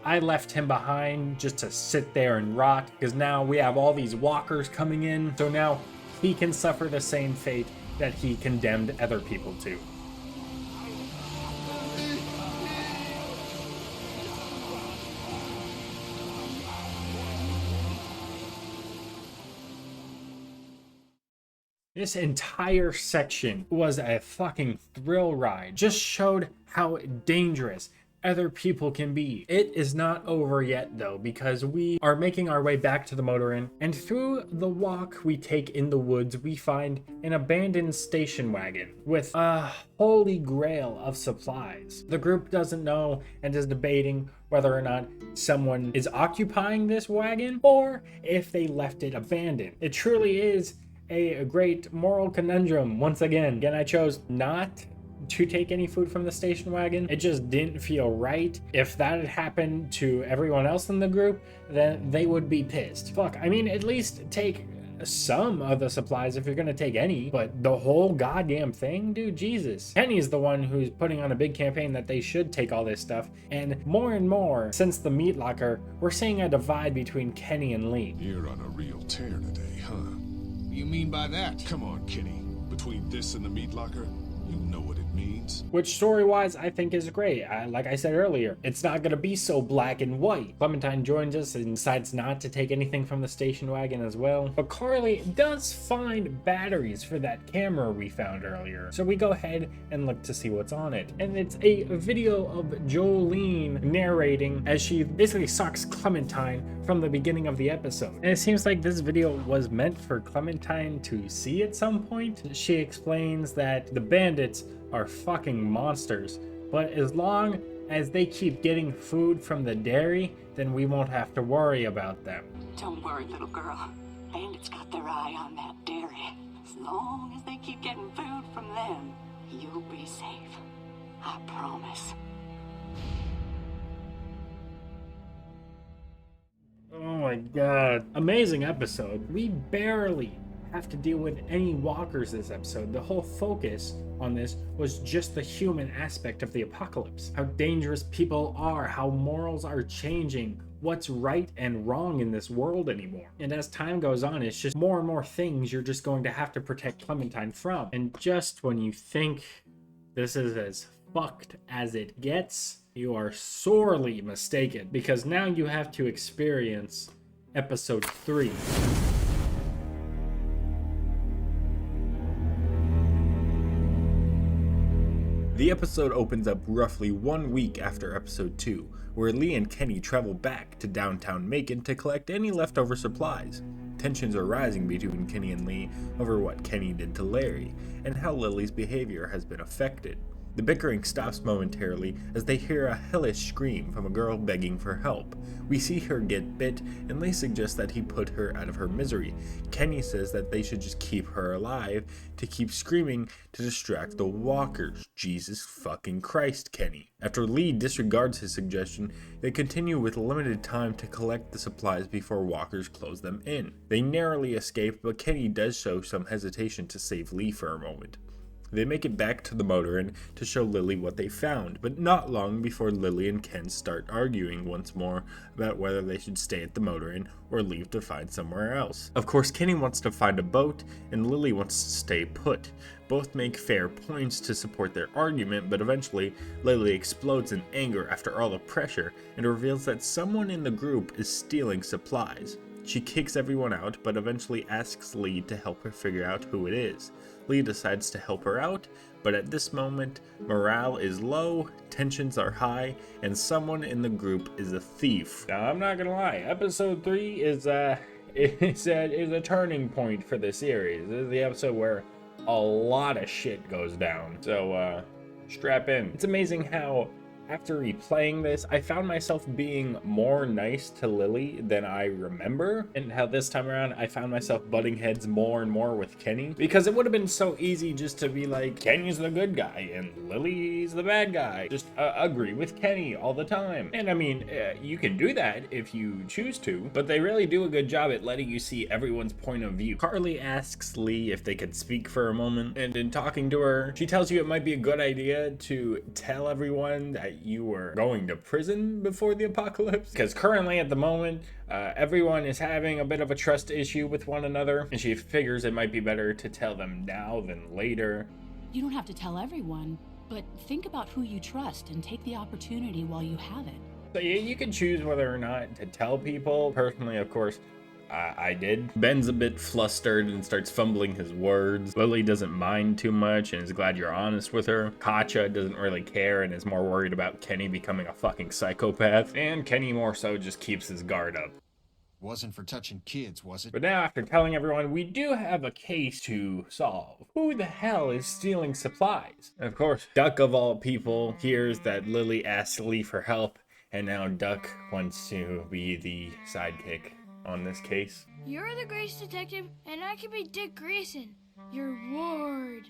I left him behind just to sit there and rot, because now we have all these walkers coming in, so now he can suffer the same fate that he condemned other people to. This entire section was a fucking thrill ride. Just showed how dangerous other people can be. It is not over yet though, because we are making our way back to the motor inn, and through the walk we take in the woods we find an abandoned station wagon with a holy grail of supplies. The group doesn't know and is debating whether or not someone is occupying this wagon or if they left it abandoned. It truly is a great moral conundrum. Once again, I chose not to take any food from the station wagon. It just didn't feel right. If that had happened to everyone else in the group, then they would be pissed. Fuck, I mean, at least take some of the supplies if you're gonna take any, but the whole goddamn thing, dude, Jesus. Kenny's the one who's putting on a big campaign that they should take all this stuff, and more since the meat locker, we're seeing a divide between Kenny and Lee. You're on a real tear today, huh? What do you mean by that? Come on, Kenny. Between this and the meat locker, you know what it means. decisions. Which story-wise I think is great. Like I said earlier, it's not gonna be so black and white. Clementine joins us and decides not to take anything from the station wagon as well. But Carly does find batteries for that camera we found earlier. So we go ahead and look to see what's on it. And it's a video of Jolene narrating as she basically sucks Clementine from the beginning of the episode. And it seems like this video was meant for Clementine to see at some point. She explains that the bandits are fucking monsters, but as long as they keep getting food from the dairy, then we won't have to worry about them. Don't worry, little girl. Bandits got their eye on that dairy. As long as they keep getting food from them, you'll be safe. I promise. Oh my god. Amazing episode. We barely have to deal with any walkers this episode. The whole focus on this was just the human aspect of the apocalypse. How dangerous people are, how morals are changing, what's right and wrong in this world anymore. And as time goes on, it's just more and more things you're just going to have to protect Clementine from. And just when you think this is as fucked as it gets, you are sorely mistaken, because now you have to experience episode 3. The episode opens up roughly 1 week after episode 2, where Lee and Kenny travel back to downtown Macon to collect any leftover supplies. Tensions are rising between Kenny and Lee over what Kenny did to Larry, and how Lily's behavior has been affected. The bickering stops momentarily as they hear a hellish scream from a girl begging for help. We see her get bit, and Lee suggests that he put her out of her misery. Kenny says that they should just keep her alive to keep screaming to distract the walkers. Jesus fucking Christ, Kenny. After Lee disregards his suggestion, they continue with limited time to collect the supplies before walkers close them in. They narrowly escape, but Kenny does show some hesitation to save Lee for a moment. They make it back to the motor inn to show Lily what they found, but not long before Lily and Ken start arguing once more about whether they should stay at the motor inn or leave to find somewhere else. Of course, Kenny wants to find a boat, and Lily wants to stay put. Both make fair points to support their argument, but eventually, Lily explodes in anger after all the pressure and reveals that someone in the group is stealing supplies. She kicks everyone out, but eventually asks Lee to help her figure out who it is. Lee decides to help her out, but at this moment, morale is low, tensions are high, and someone in the group is a thief. Now, I'm not gonna lie, episode 3 is a turning point for the series. This is the episode where a lot of shit goes down, so strap in. It's amazing how after replaying this, I found myself being more nice to Lily than I remember, and how this time around I found myself butting heads more and more with Kenny, because it would have been so easy just to be like, Kenny's the good guy and Lily's the bad guy. Just agree with Kenny all the time. And I mean, you can do that if you choose to, but they really do a good job at letting you see everyone's point of view. Carly asks Lee if they could speak for a moment, and in talking to her, she tells you it might be a good idea to tell everyone that you were going to prison before the apocalypse, because currently at the moment everyone is having a bit of a trust issue with one another, and she figures it might be better to tell them now than later. You don't have to tell everyone, but think about who you trust and take the opportunity while you have it. So you can choose whether or not to tell people. Personally, of course, I did. Ben's a bit flustered and starts fumbling his words. Lily doesn't mind too much and is glad you're honest with her. Katja doesn't really care and is more worried about Kenny becoming a fucking psychopath. And Kenny more so just keeps his guard up. Wasn't for touching kids, was it? But now, after telling everyone, we do have a case to solve. Who the hell is stealing supplies? And of course, Duck of all people hears that Lily asked Lee for help, and now Duck wants to be the sidekick on this case. You're the Grace detective, and I can be Dick Grayson, your ward.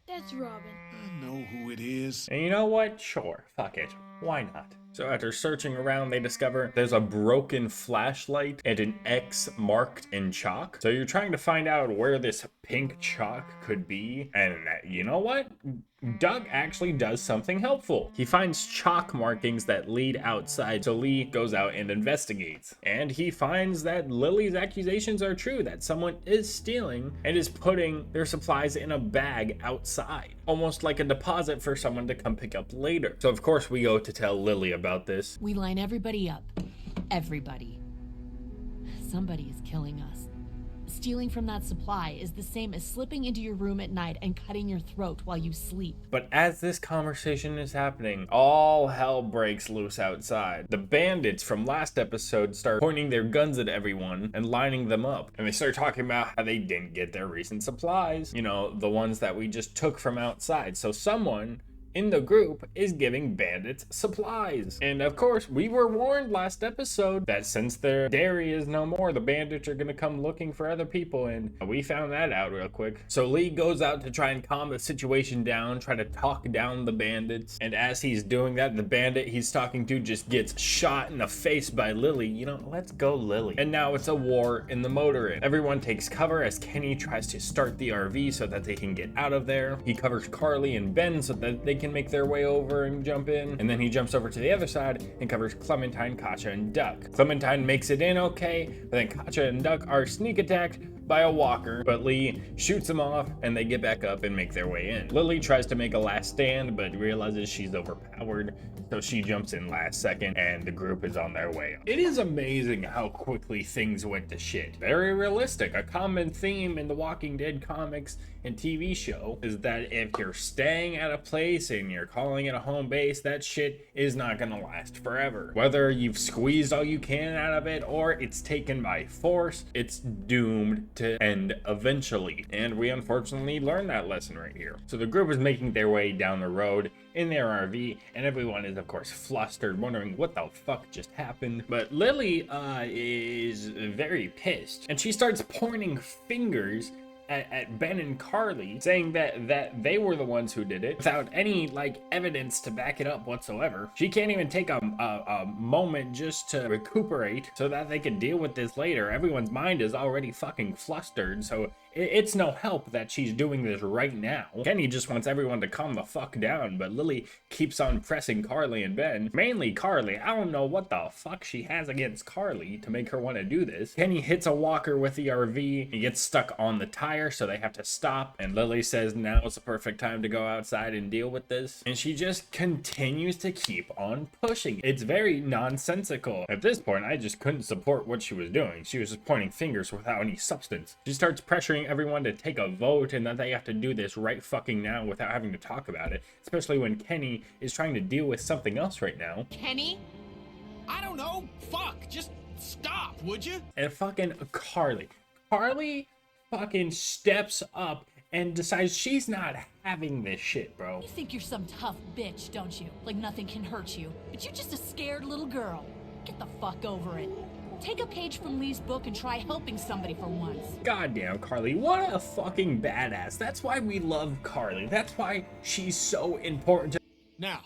That's Robin. I know who it is. And you know what? Sure, fuck it. Why not? So after searching around, they discover there's a broken flashlight and an X marked in chalk. So you're trying to find out where this pink chalk could be. And you know what? Doug actually does something helpful. He finds chalk markings that lead outside, so Lee goes out and investigates. And he finds that Lily's accusations are true, that someone is stealing and is putting their supplies in a bag outside, almost like a deposit for someone to come pick up later. So of course we go to tell Lily about this. We line everybody up. Everybody. Somebody is killing us. Stealing from that supply is the same as slipping into your room at night and cutting your throat while you sleep. But as this conversation is happening, all hell breaks loose outside. The bandits from last episode start pointing their guns at everyone and lining them up. And they start talking about how they didn't get their recent supplies. You know, the ones that we just took from outside. So someone in the group is giving bandits supplies. And of course, we were warned last episode that since their dairy is no more, the bandits are gonna come looking for other people, and we found that out real quick. So Lee goes out to try and calm the situation down, try to talk down the bandits. And as he's doing that, the bandit he's talking to just gets shot in the face by Lily. You know, let's go Lily. And now it's a war in the motor inn. Everyone takes cover as Kenny tries to start the RV so that they can get out of there. He covers Carly and Ben so that they can make their way over and jump in, and then he jumps over to the other side and covers Clementine, Katja, and Duck. Clementine makes it in okay, but then Katja and Duck are sneak attacked by a walker, but Lee shoots them off and they get back up and make their way in. Lily tries to make a last stand but realizes she's overpowered, so she jumps in last second and the group is on their way. It is amazing how quickly things went to shit. Very realistic. A common theme in the Walking Dead comics and TV show is that if you're staying at a place and you're calling it a home base, that shit is not gonna last forever. Whether you've squeezed all you can out of it or it's taken by force, it's doomed to end eventually. And we unfortunately learned that lesson right here. So the group is making their way down the road in their RV, and everyone is of course flustered, wondering what the fuck just happened. But Lily is very pissed, and she starts pointing fingers at Ben and Carly, saying that they were the ones who did it without any like evidence to back it up whatsoever. She can't even take a moment just to recuperate so that they can deal with this later. Everyone's mind is already fucking flustered, so it's no help that she's doing this right now. Kenny just wants everyone to calm the fuck down, but Lily keeps on pressing Carly and Ben. Mainly Carly. I don't know what the fuck she has against Carly to make her want to do this. Kenny hits a walker with the RV. He gets stuck on the tire, so they have to stop. And Lily says now is the perfect time to go outside and deal with this. And she just continues to keep on pushing. It's very nonsensical. At this point, I just couldn't support what she was doing. She was just pointing fingers without any substance. She starts pressuring everyone to take a vote and that they have to do this right fucking now without having to talk about it, especially when Kenny is trying to deal with something else right now. Kenny? I don't know. Fuck. Just stop, would you? And fucking Carly fucking steps up and decides she's not having this shit, bro. You think you're some tough bitch, don't you? Like nothing can hurt you. But you're just a scared little girl. Get the fuck over it. Take a page from Lee's book and try helping somebody for once. Goddamn, Carly, what a fucking badass. That's why we love Carly. That's why she's so important to— Now,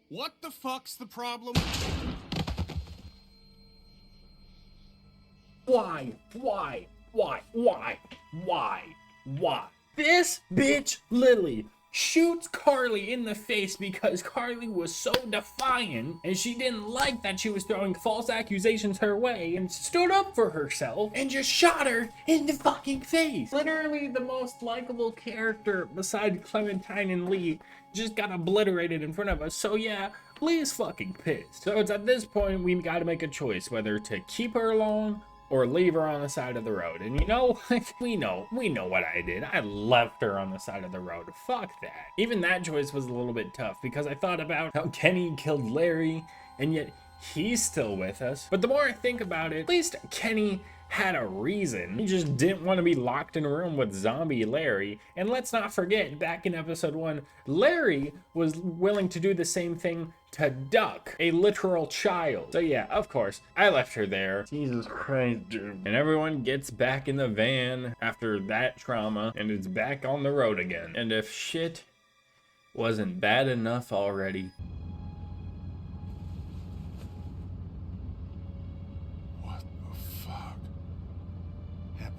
what the fuck's the problem? Why? This bitch Lily shoots Carly in the face because Carly was so defiant and she didn't like that she was throwing false accusations her way and stood up for herself and just shot her in the fucking face. Literally the most likable character besides Clementine and Lee just got obliterated in front of us. So yeah, Lee is fucking pissed. So it's at this point we gotta make a choice whether to keep her along or leave her on the side of the road. And you know, we know what I did. I left her on the side of the road. Fuck that. Even that choice was a little bit tough because I thought about how Kenny killed Larry and yet he's still with us. But the more I think about it, at least Kenny had a reason. He just didn't want to be locked in a room with zombie Larry. And let's not forget, back in episode 1, Larry was willing to do the same thing to Duck, a literal child. So yeah, of course, I left her there. Jesus Christ, dude. And everyone gets back in the van after that trauma and it's back on the road again. And if shit wasn't bad enough already,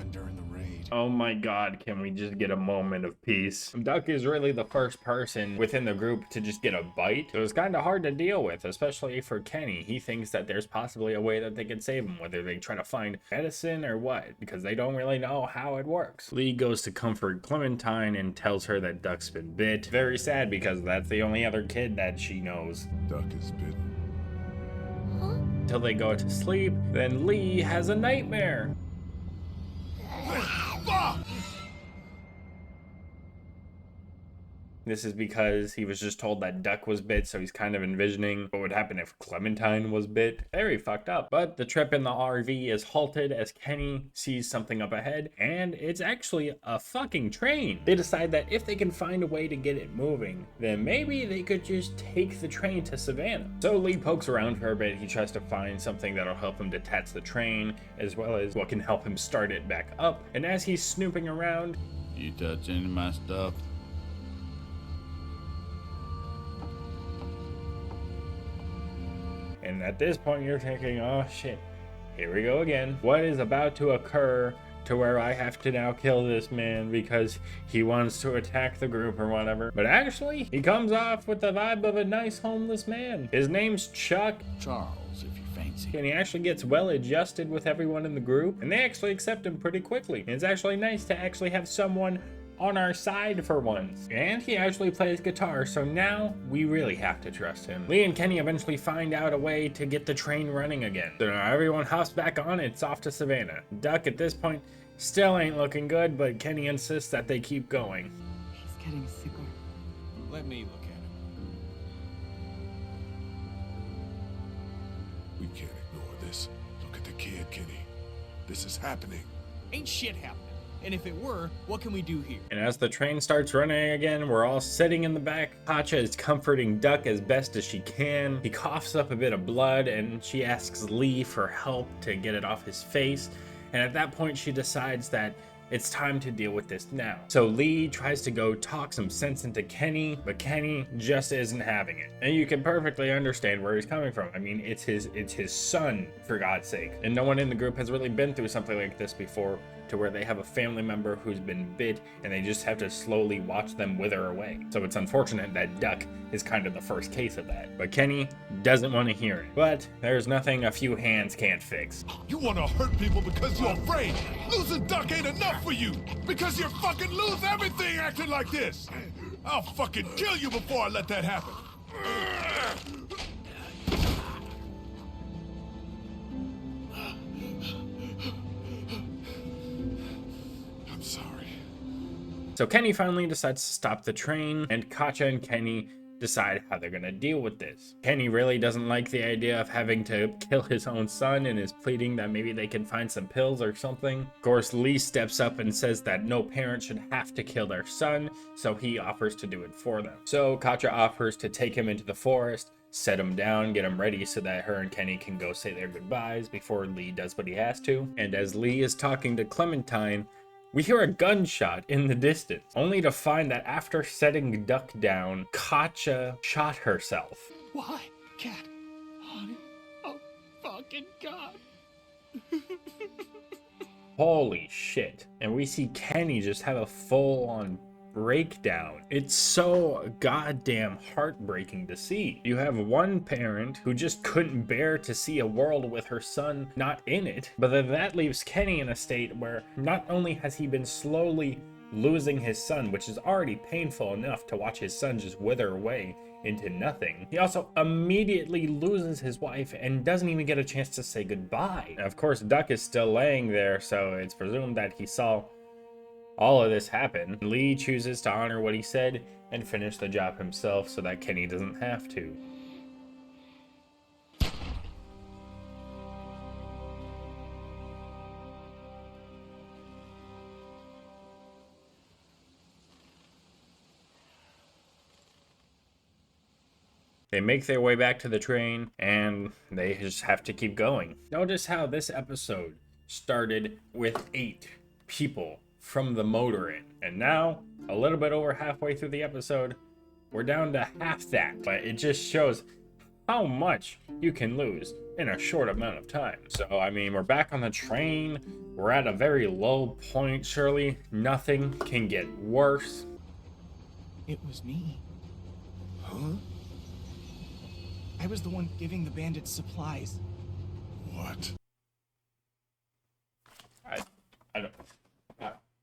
happened during the raid. Oh my god, can we just get a moment of peace? Duck is really the first person within the group to just get a bite. So it's kind of hard to deal with, especially for Kenny. He thinks that there's possibly a way that they can save him, whether they try to find medicine or what, because they don't really know how it works. Lee goes to comfort Clementine and tells her that Duck's been bit. Very sad because that's the only other kid that she knows. Duck is bitten. Till they go to sleep, then Lee has a nightmare. This is because he was just told that Duck was bit, so he's kind of envisioning what would happen if Clementine was bit. Very fucked up. But the trip in the RV is halted as Kenny sees something up ahead, and it's actually a fucking train. They decide that if they can find a way to get it moving, then maybe they could just take the train to Savannah. So Lee pokes around for a bit. He tries to find something that'll help him detach the train, as well as what can help him start it back up. And as he's snooping around, "You touch any of my stuff?" and at this point you're thinking, oh shit, here we go again. What is about to occur to where I have to now kill this man because he wants to attack the group or whatever? But actually, he comes off with the vibe of a nice homeless man. His name's Chuck. Charles, if you fancy. And he actually gets well adjusted with everyone in the group, and they actually accept him pretty quickly. And it's actually nice to actually have someone on our side for once. And he actually plays guitar, so now we really have to trust him. Lee and Kenny eventually find out a way to get the train running again. So now everyone hops back on, it's off to Savannah. Duck at this point still ain't looking good, but Kenny insists that they keep going. He's getting sicker. Let me look at him. We can't ignore this. Look at the kid, Kenny. This is happening. Ain't shit happening. And if it were, what can we do here? And as the train starts running again, we're all sitting in the back. Katja is comforting Duck as best as she can. He coughs up a bit of blood and she asks Lee for help to get it off his face. And at that point, she decides that it's time to deal with this now. So Lee tries to go talk some sense into Kenny, but Kenny just isn't having it. And you can perfectly understand where he's coming from. I mean, it's his son, for God's sake. And no one in the group has really been through something like this before, to where they have a family member who's been bit and they just have to slowly watch them wither away. So it's unfortunate that Duck is kind of the first case of that. But Kenny doesn't want to hear it. But there's nothing a few hands can't fix. You want to hurt people because you're afraid. Losing Duck ain't enough for you. Because you fucking lose everything acting like this. I'll fucking kill you before I let that happen. So Kenny finally decides to stop the train, and Katja and Kenny decide how they're gonna deal with this. Kenny really doesn't like the idea of having to kill his own son and is pleading that maybe they can find some pills or something. Of course, Lee steps up and says that no parent should have to kill their son, so he offers to do it for them. So Katja offers to take him into the forest, set him down, get him ready so that her and Kenny can go say their goodbyes before Lee does what he has to. And as Lee is talking to Clementine, we hear a gunshot in the distance, only to find that after setting Duck down, Katja shot herself. Why? Cat. Honey. Oh, fucking God. Holy shit. And we see Kenny just have a full-on breakdown. It's so goddamn heartbreaking to see. You have one parent who just couldn't bear to see a world with her son not in it, but then that leaves Kenny in a state where not only has he been slowly losing his son, which is already painful enough to watch his son just wither away into nothing, he also immediately loses his wife and doesn't even get a chance to say goodbye. Of course, Duck is still laying there, so it's presumed that he saw all of this happen. Lee chooses to honor what he said and finish the job himself so that Kenny doesn't have to. They make their way back to the train and they just have to keep going. Notice how this episode started with 8 people from the motor inn, and now a little bit over halfway through the episode we're down to half that. But it just shows how much you can lose in a short amount of time. So, I mean, we're back on the train. We're at a very low point, surely. Nothing can get worse. It was me. Huh? I was the one giving the bandits supplies. What? I don't...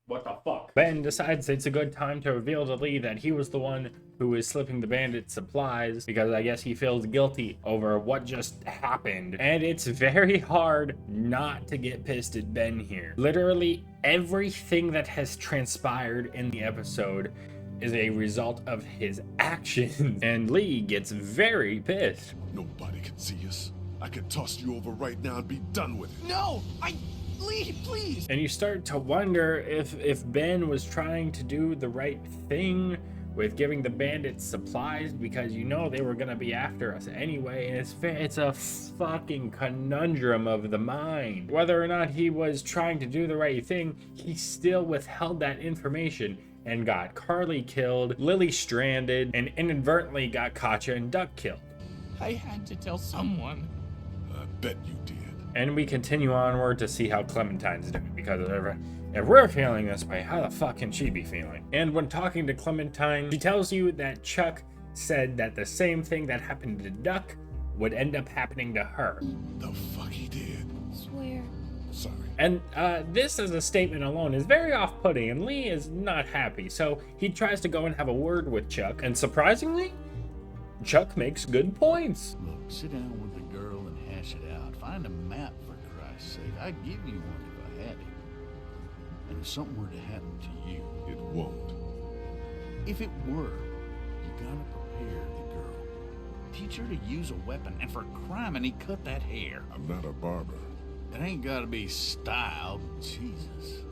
what the fuck? Ben decides it's a good time to reveal to Lee that he was the one who was slipping the bandit supplies, because I guess he feels guilty over what just happened. And it's very hard not to get pissed at Ben here. Literally everything that has transpired in the episode is a result of his actions. And Lee gets very pissed. Nobody can see us. I could toss you over right now and be done with it. No! Lee, please! And you start to wonder if Ben was trying to do the right thing with giving the bandits supplies, because you know they were gonna be after us anyway, and it's a fucking conundrum of the mind. Whether or not he was trying to do the right thing, he still withheld that information and got Carly killed, Lily stranded, and inadvertently got Katja and Duck killed. I had to tell someone. I bet you did. And we continue onward to see how Clementine's doing, because if we're feeling this way, how the fuck can she be feeling? And when talking to Clementine, she tells you that Chuck said that the same thing that happened to Duck would end up happening to her. The fuck he did? Swear. Sorry. And this as a statement alone is very off-putting, and Lee is not happy, so he tries to go and have a word with Chuck, and surprisingly, Chuck makes good points. Look, sit down with the girl and hash it out. Find a map, for Christ's sake. I'd give you one if I had it. And if something were to happen to you, it won't. If it were, you gotta prepare the girl. Teach her to use a weapon, and for crime, and he cut that hair. I'm not a barber. It ain't gotta be styled. Jesus.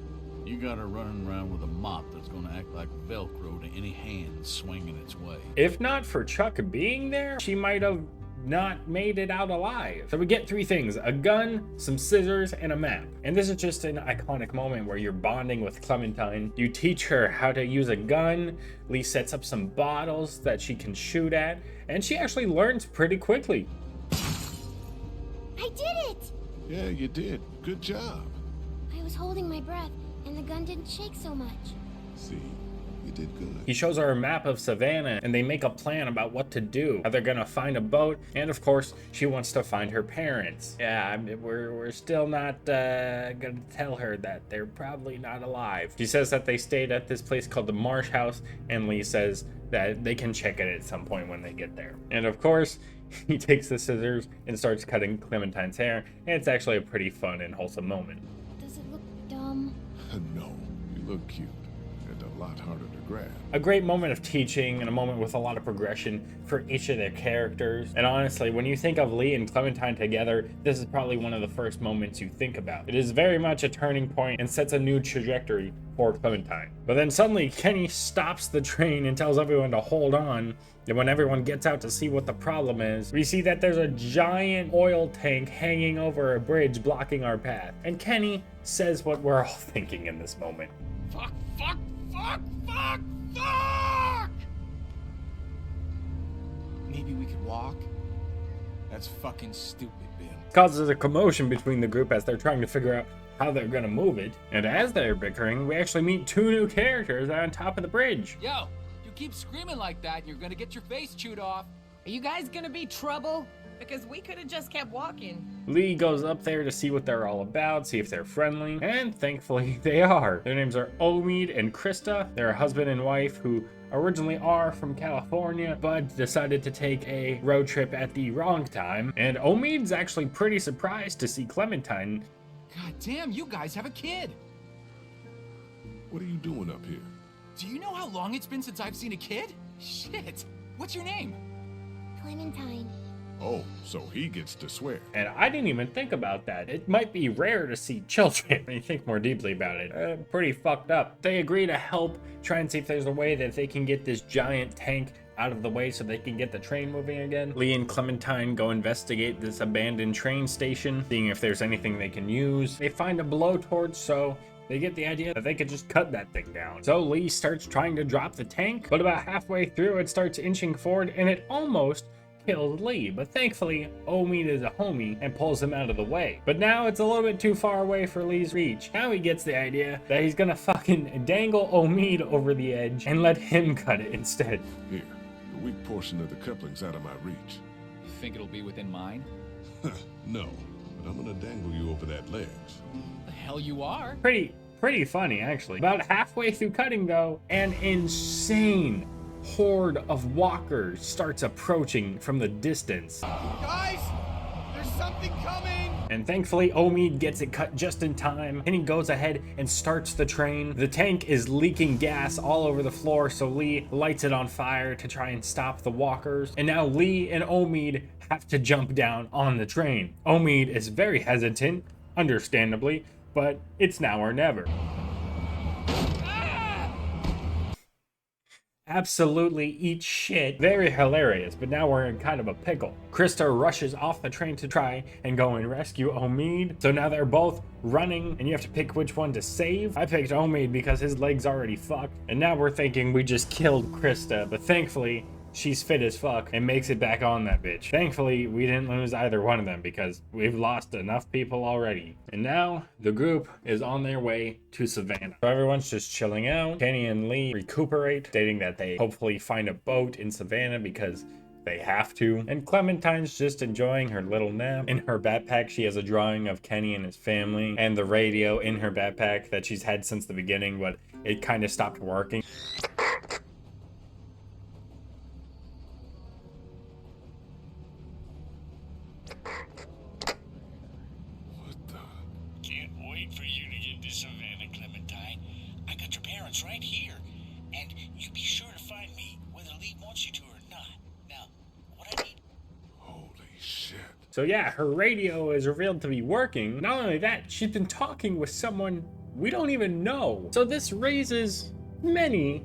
You got her running around with a mop that's gonna act like Velcro to any hand swinging its way. If not for Chuck being there, she might have not made it out alive. So we get three things: a gun, some scissors, and a map. And this is just an iconic moment where you're bonding with Clementine. You teach her how to use a gun. Lee sets up some bottles that she can shoot at, and she actually learns pretty quickly. I did it! Yeah, you did. Good job. I was holding my breath, and the gun didn't shake so much. See, you did good. He shows her a map of Savannah, and they make a plan about what to do, how they're gonna find a boat, and of course, she wants to find her parents. Yeah, I mean, we're still not gonna tell her that they're probably not alive. She says that they stayed at this place called the Marsh House, and Lee says that they can check it at some point when they get there. And of course, he takes the scissors and starts cutting Clementine's hair, and it's actually a pretty fun and wholesome moment. Does it look dumb? No, you look cute, and a lot harder to grab. A great moment of teaching, and a moment with a lot of progression for each of their characters. And honestly, when you think of Lee and Clementine together, this is probably one of the first moments you think about. It is very much a turning point and sets a new trajectory for Clementine. But then suddenly, Kenny stops the train and tells everyone to hold on. And when everyone gets out to see what the problem is, we see that there's a giant oil tank hanging over a bridge blocking our path. And Kenny says what we're all thinking in this moment. Fuck, fuck, fuck, fuck, fuck! Maybe we could walk? That's fucking stupid, Ben. Causes a commotion between the group as they're trying to figure out how they're gonna move it. And as they're bickering, we actually meet two new characters on top of the bridge. Yo, you keep screaming like that, you're gonna get your face chewed off. Are you guys gonna be trouble? Because we could have just kept walking. Lee goes up there to see what they're all about, see if they're friendly, and thankfully they are. Their names are Omid and Krista. They're a husband and wife who originally are from California, but decided to take a road trip at the wrong time. And Omid's actually pretty surprised to see Clementine. God damn, you guys have a kid! What are you doing up here? Do you know how long it's been since I've seen a kid? Shit! What's your name? Clementine. Oh, so he gets to swear. And I didn't even think about that. It might be rare to see children when you think more deeply about it. Pretty fucked up. They agree to help try and see if there's a way that they can get this giant tank out of the way so they can get the train moving again. Lee and Clementine go investigate this abandoned train station, seeing if there's anything they can use. They find a blowtorch, so they get the idea that they could just cut that thing down. So Lee starts trying to drop the tank, but about halfway through it starts inching forward and it almost kills Lee, but thankfully Omid is a homie and pulls him out of the way. But now it's a little bit too far away for Lee's reach. Now he gets the idea that he's gonna fucking dangle Omid over the edge and let him cut it instead. Here, the weak portion of the coupling's out of my reach. You think it'll be within mine? No, but I'm gonna dangle you over that ledge. The hell you are? Pretty funny, actually. About halfway through cutting, though, an insane horde of walkers starts approaching from the distance. Guys, there's something coming! And thankfully, Omid gets it cut just in time, and he goes ahead and starts the train. The tank is leaking gas all over the floor, so Lee lights it on fire to try and stop the walkers. And now Lee and Omid have to jump down on the train. Omid is very hesitant, understandably, but it's now or never. Absolutely eat shit. Very hilarious, but now we're in kind of a pickle. Krista rushes off the train to try and go and rescue Omid. So now they're both running and you have to pick which one to save. I picked Omid because his leg's already fucked. And now we're thinking we just killed Krista, but thankfully she's fit as fuck and makes it back on that bitch. Thankfully, we didn't lose either one of them because we've lost enough people already. And now the group is on their way to Savannah. So everyone's just chilling out. Kenny and Lee recuperate, stating that they hopefully find a boat in Savannah because they have to. And Clementine's just enjoying her little nap. In her backpack, she has a drawing of Kenny and his family and the radio in her backpack that she's had since the beginning, but it kind of stopped working. Right here, and you be sure to find me whether Lee wants you to or not. Now, what I need... Holy shit. So yeah, her radio is revealed to be working. Not only that, she's been talking with someone we don't even know. So this raises many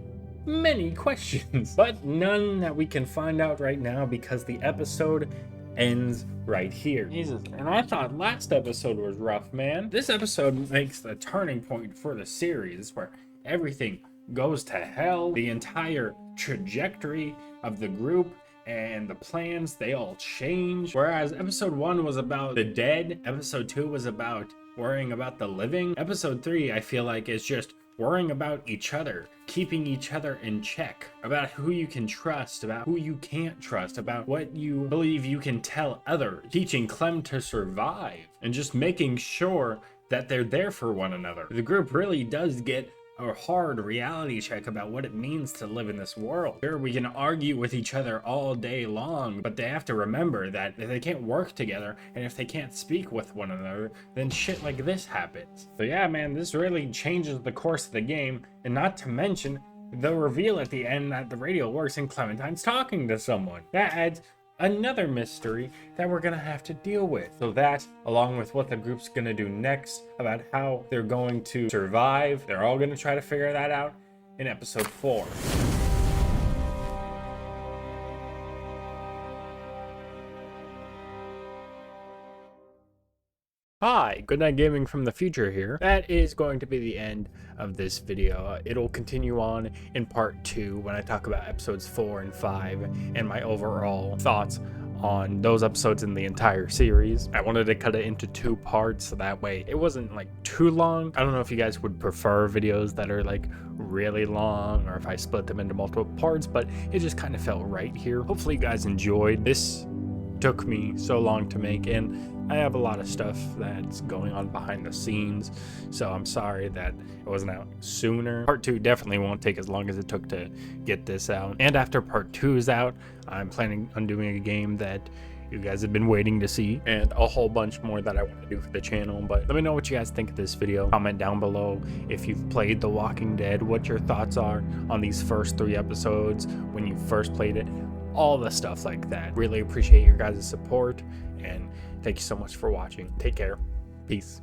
questions, but none that we can find out right now because the episode ends right here. Jesus, and I thought last episode was rough, man. This episode makes the turning point for the series where everything goes to hell. The entire trajectory of the group and the plans, they all change. Whereas episode 1 was about the dead, episode 2 was about worrying about the living. Episode 3, I feel like, is just worrying about each other, keeping each other in check, about who you can trust, about who you can't trust, about what you believe you can tell others, teaching Clem to survive, and just making sure that they're there for one another. The group really does get a hard reality check about what it means to live in this world. Sure, we can argue with each other all day long, but they have to remember that if they can't work together and if they can't speak with one another, then shit like this happens. So yeah, man, this really changes the course of the game, and not to mention the reveal at the end that the radio works and Clementine's talking to someone. That adds another mystery that we're gonna have to deal with. So that, along with what the group's gonna do next, about how they're going to survive, they're all gonna try to figure that out in episode 4. Hi, Good Night Gaming from the future here. That is going to be the end of this video. It'll continue on in part 2 when I talk about episodes 4 and 5 and my overall thoughts on those episodes in the entire series. I wanted to cut it into 2 parts so that way it wasn't like too long. I don't know if you guys would prefer videos that are like really long or if I split them into multiple parts, but it just kind of felt right here. Hopefully you guys enjoyed. This took me so long to make, and I have a lot of stuff that's going on behind the scenes, so I'm sorry that it wasn't out sooner. Part 2 definitely won't take as long as it took to get this out. And after part 2 is out, I'm planning on doing a game that you guys have been waiting to see, and a whole bunch more that I want to do for the channel. But let me know what you guys think of this video. Comment down below if you've played The Walking Dead, what your thoughts are on these first 3 episodes, when you first played it, all the stuff like that. Really appreciate your guys' support, and thank you so much for watching. Take care. Peace.